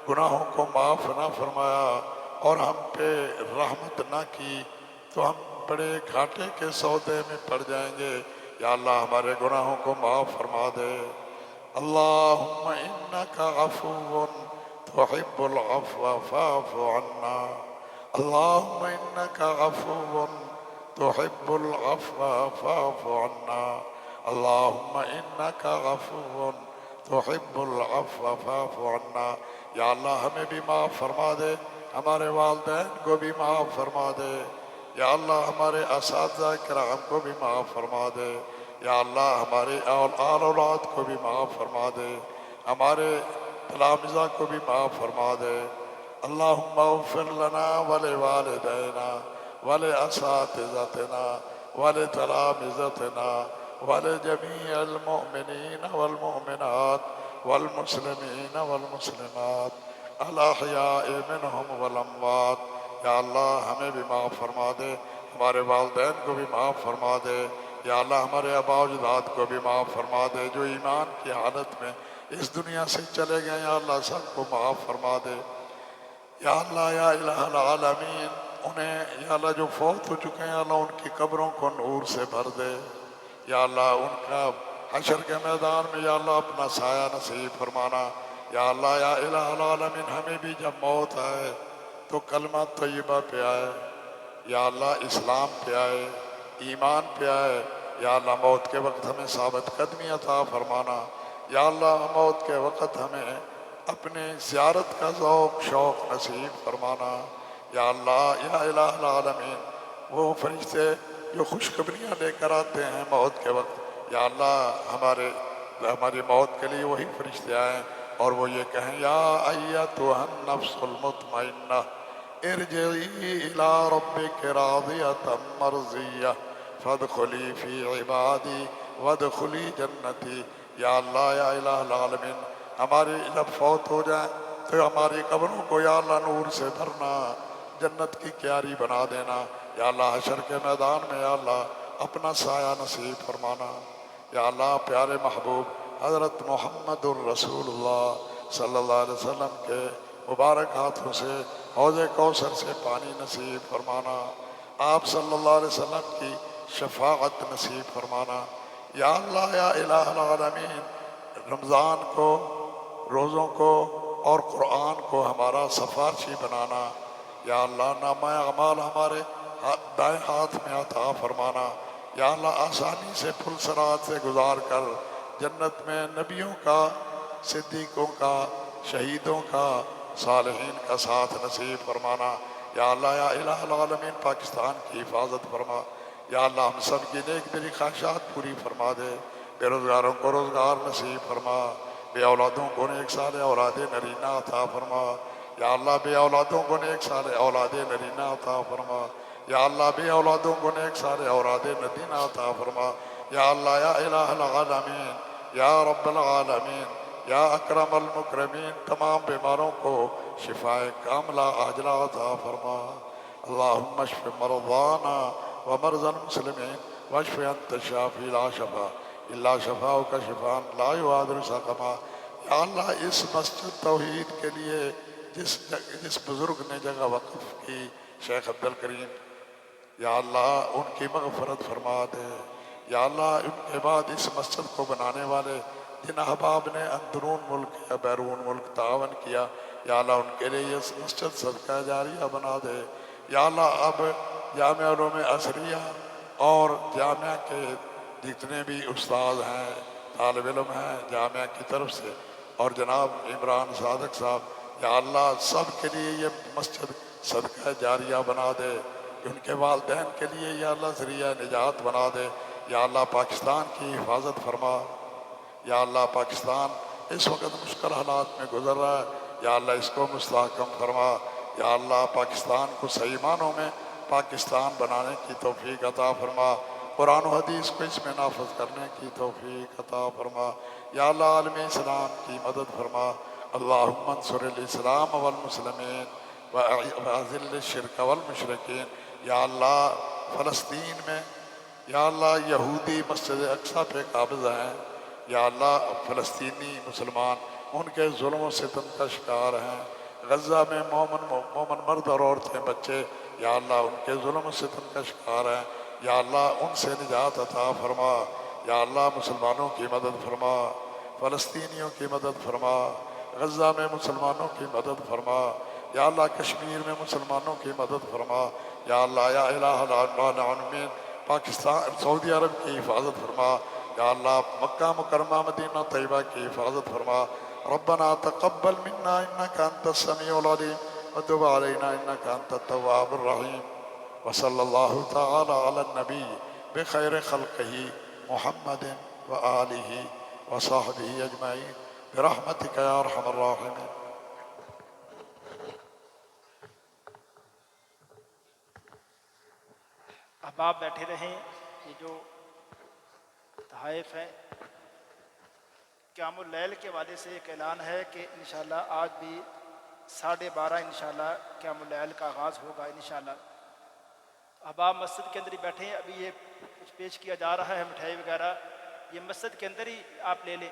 گناہوں کو معاف نہ فرمایا اور ہم پہ رحمت نہ کی تو ہم بڑے گھاٹے کے سودے میں پڑ جائیں گے۔ یا اللہ ہمارے گناہوں کو معاف فرما دے۔ اللہم انک عفو تحب العفو فاعف عنا، اللہم انک عفو تحب العفو فاعف عنا، اللہم انک عفو تحب العفو فاعف عنا۔ یا اللہ ہمیں بھی معاف فرما دے، ہمارے والدین کو بھی معاف فرما دے، یا اللہ ہمارے اساتذہ کرام کو بھی معاف فرما دے، یا اللہ ہمارے آل اولاد کو بھی معاف فرما دے، ہمارے تلامذہ کو بھی معاف فرما دے۔ اللہم اغفر لنا ولوالدینا ولاساتذتنا ولتلامذتنا ولجمیع المؤمنین والمؤمنات والمسلمین والمسلمات الاحیاء منہم والاموات۔ یا اللہ ہمیں بھی معاف فرما دے، ہمارے والدین کو بھی معاف فرما دے، یا اللہ ہمارے آباء و اجداد کو بھی معاف فرما دے جو ایمان کی حالت میں اس دنیا سے چلے گئے، یا اللہ سب کو معاف فرما دے۔ یا اللہ یا الہ العالمین انہیں یا اللہ جو فوت ہو چکے ہیں، یا اللہ ان کی قبروں کو نور سے بھر دے، یا اللہ ان کا حشر کے میدان میں یا اللہ اپنا سایہ نصیب فرمانا۔ یا اللہ یا الہ العالمین ہمیں بھی جب موت آئے تو کلمہ طیبہ پہ آئے، یا اللہ اسلام پہ آئے، ایمان پہ آئے، یا اللہ موت کے وقت ہمیں ثابت قدمی عطا فرمانا۔ یا اللہ موت کے وقت ہمیں اپنے زیارت کا ذوق شوق نصیب فرمانا۔ یا اللہ یا الہ العالمین وہ فرشتے جو خوشخبریاں لے کر آتے ہیں موت کے وقت، یا اللہ ہماری موت کے لیے وہی فرشتے آئیں اور وہ یہ کہیں یا ایتھا النفس المطمئنہ ارجعی الی ربک راضیۃ مرضیہ فادخلی فی عبادی وادخلی جنتی۔ یا اللہ یا الہ العالمین ہماری جب فوت ہو جائیں تو ہماری قبروں کو یا اللہ نور سے بھرنا، جنت کی کیاری بنا دینا، یا اللہ حشر کے میدان میں یا اللہ اپنا سایہ نصیب فرمانا۔ یا اللہ پیارے محبوب حضرت محمد الرسول اللہ صلی اللہ علیہ وسلم کے مبارک ہاتھوں سے حوض کوثر سے پانی نصیب فرمانا، آپ صلی اللہ علیہ وسلم کی شفاعت نصیب فرمانا۔ یا اللہ یا الہ العالمین رمضان کو، روزوں کو اور قرآن کو ہمارا سفارشی بنانا، یا اللہ نامہ اعمال ہمارے دائیں ہاتھ میں عطا فرمانا۔ یا اللہ آسانی سے پل صراط سے گزار کر جنت میں نبیوں کا، صدیقوں کا، شہیدوں کا، صالحین کا ساتھ نصیب فرمانا۔ یا اللہ یا الہ العالمین پاکستان کی حفاظت فرما، یا اللہ ہم سب کی نیک دلی خواہشات پوری فرما دے، بے روزگاروں کو روزگار نصیب فرما، بے اولادوں کو نیک سال اولاد نرینہ عطا فرما، یا اللہ بے اولادوں کو نیک سال اولاد نرینہ عطا فرما، یا اللہ بے اولادوں کو نیک سال اولاد نرینہ عطا فرما۔ یا اللہ یا الہ العالمین یا رب العالمین یا اکرم المکرمین تمام بیماروں کو شفاء کاملہ عاجلہ عطا فرما۔ اللہم اشف مرضانا ومرضى المسلمین واشف انت الشافی لا شفا الا شفاؤک شفاء لا یغادر سقما۔ یا اللہ اس مسجد توحید کے لیے جس بزرگ نے جگہ وقف کی، شیخ عبد الکریم، یا اللہ ان کی مغفرت فرما دے۔ یا اللہ ان کے بعد اس مسجد کو بنانے والے جن احباب نے اندرون ملک یا بیرون ملک تعاون کیا، یا اللہ ان کے لیے یہ مسجد صدقہ جاریہ بنا دے۔ یا اللہ اب جامعہ علوم ازہریہ اور جامعہ کے جتنے بھی استاد ہیں، طالب علم ہیں جامعہ کی طرف سے، اور جناب عمران صادق صاحب، یا اللہ سب کے لیے یہ مسجد صدقہ جاریہ بنا دے، ان کے والدین کے لیے یا اللہ ذریعہ نجات بنا دے۔ یا اللہ پاکستان کی حفاظت فرما۔ یا اللہ پاکستان اس وقت مشکل حالات میں گزر رہا ہے، یا اللہ اس کو مستحکم فرما۔ یا اللہ پاکستان کو صحیح معنوں میں پاکستان بنانے کی توفیق عطا فرما، قرآن و حدیث کو اس میں نافذ کرنے کی توفیق عطا فرما۔ یا اللہ عالم اسلام کی مدد فرما۔ اللہم انصر الاسلام والمسلمین وأذل الشرک والمشرکین۔ یا اللہ فلسطین میں یا اللہ یہودی مسجد اقصی پہ قابض ہیں، یا اللہ فلسطینی مسلمان ان کے ظلم و ستم کا شکار ہیں، غزہ میں مومن مرد اور عورتیں بچے یا اللہ ان کے ظلم و ستم کا شکار ہیں، یا اللہ ان سے نجات عطا فرما۔ یا اللہ مسلمانوں کی مدد فرما، فلسطینیوں کی مدد فرما، غزہ میں مسلمانوں کی مدد فرما، یا اللہ کشمیر میں مسلمانوں کی مدد فرما۔ یا اللہ یا الہ العالمین پاکستان سعودی عرب کی حفاظت فرما۔ یا اللہ مکہ مکرمہ مدینہ طیبہ کی حفاظت فرما۔ ربنا تقبل منا إنك أنت السميع العليم وتب علينا إنك أنت التواب الرحيم. وصلى الله تعالى على النبي بخير خلقه محمد وآله وصحبه أجمعين برحمتك يا أرحم الراحمين. احباب بیٹھے رہیں. یہ جو تحائف ہیں قیام اللیل کے حوالے سے ایک اعلان ہے کہ انشاءاللہ آج بھی 12:30 انشاءاللہ قیام اللیل کا آغاز ہوگا انشاءاللہ. احباب مسجد کے اندر ہی بیٹھے ہیں. ابھی یہ کچھ پیش کیا جا رہا ہے مٹھائی وغیرہ، یہ مسجد کے اندر ہی آپ لے لیں.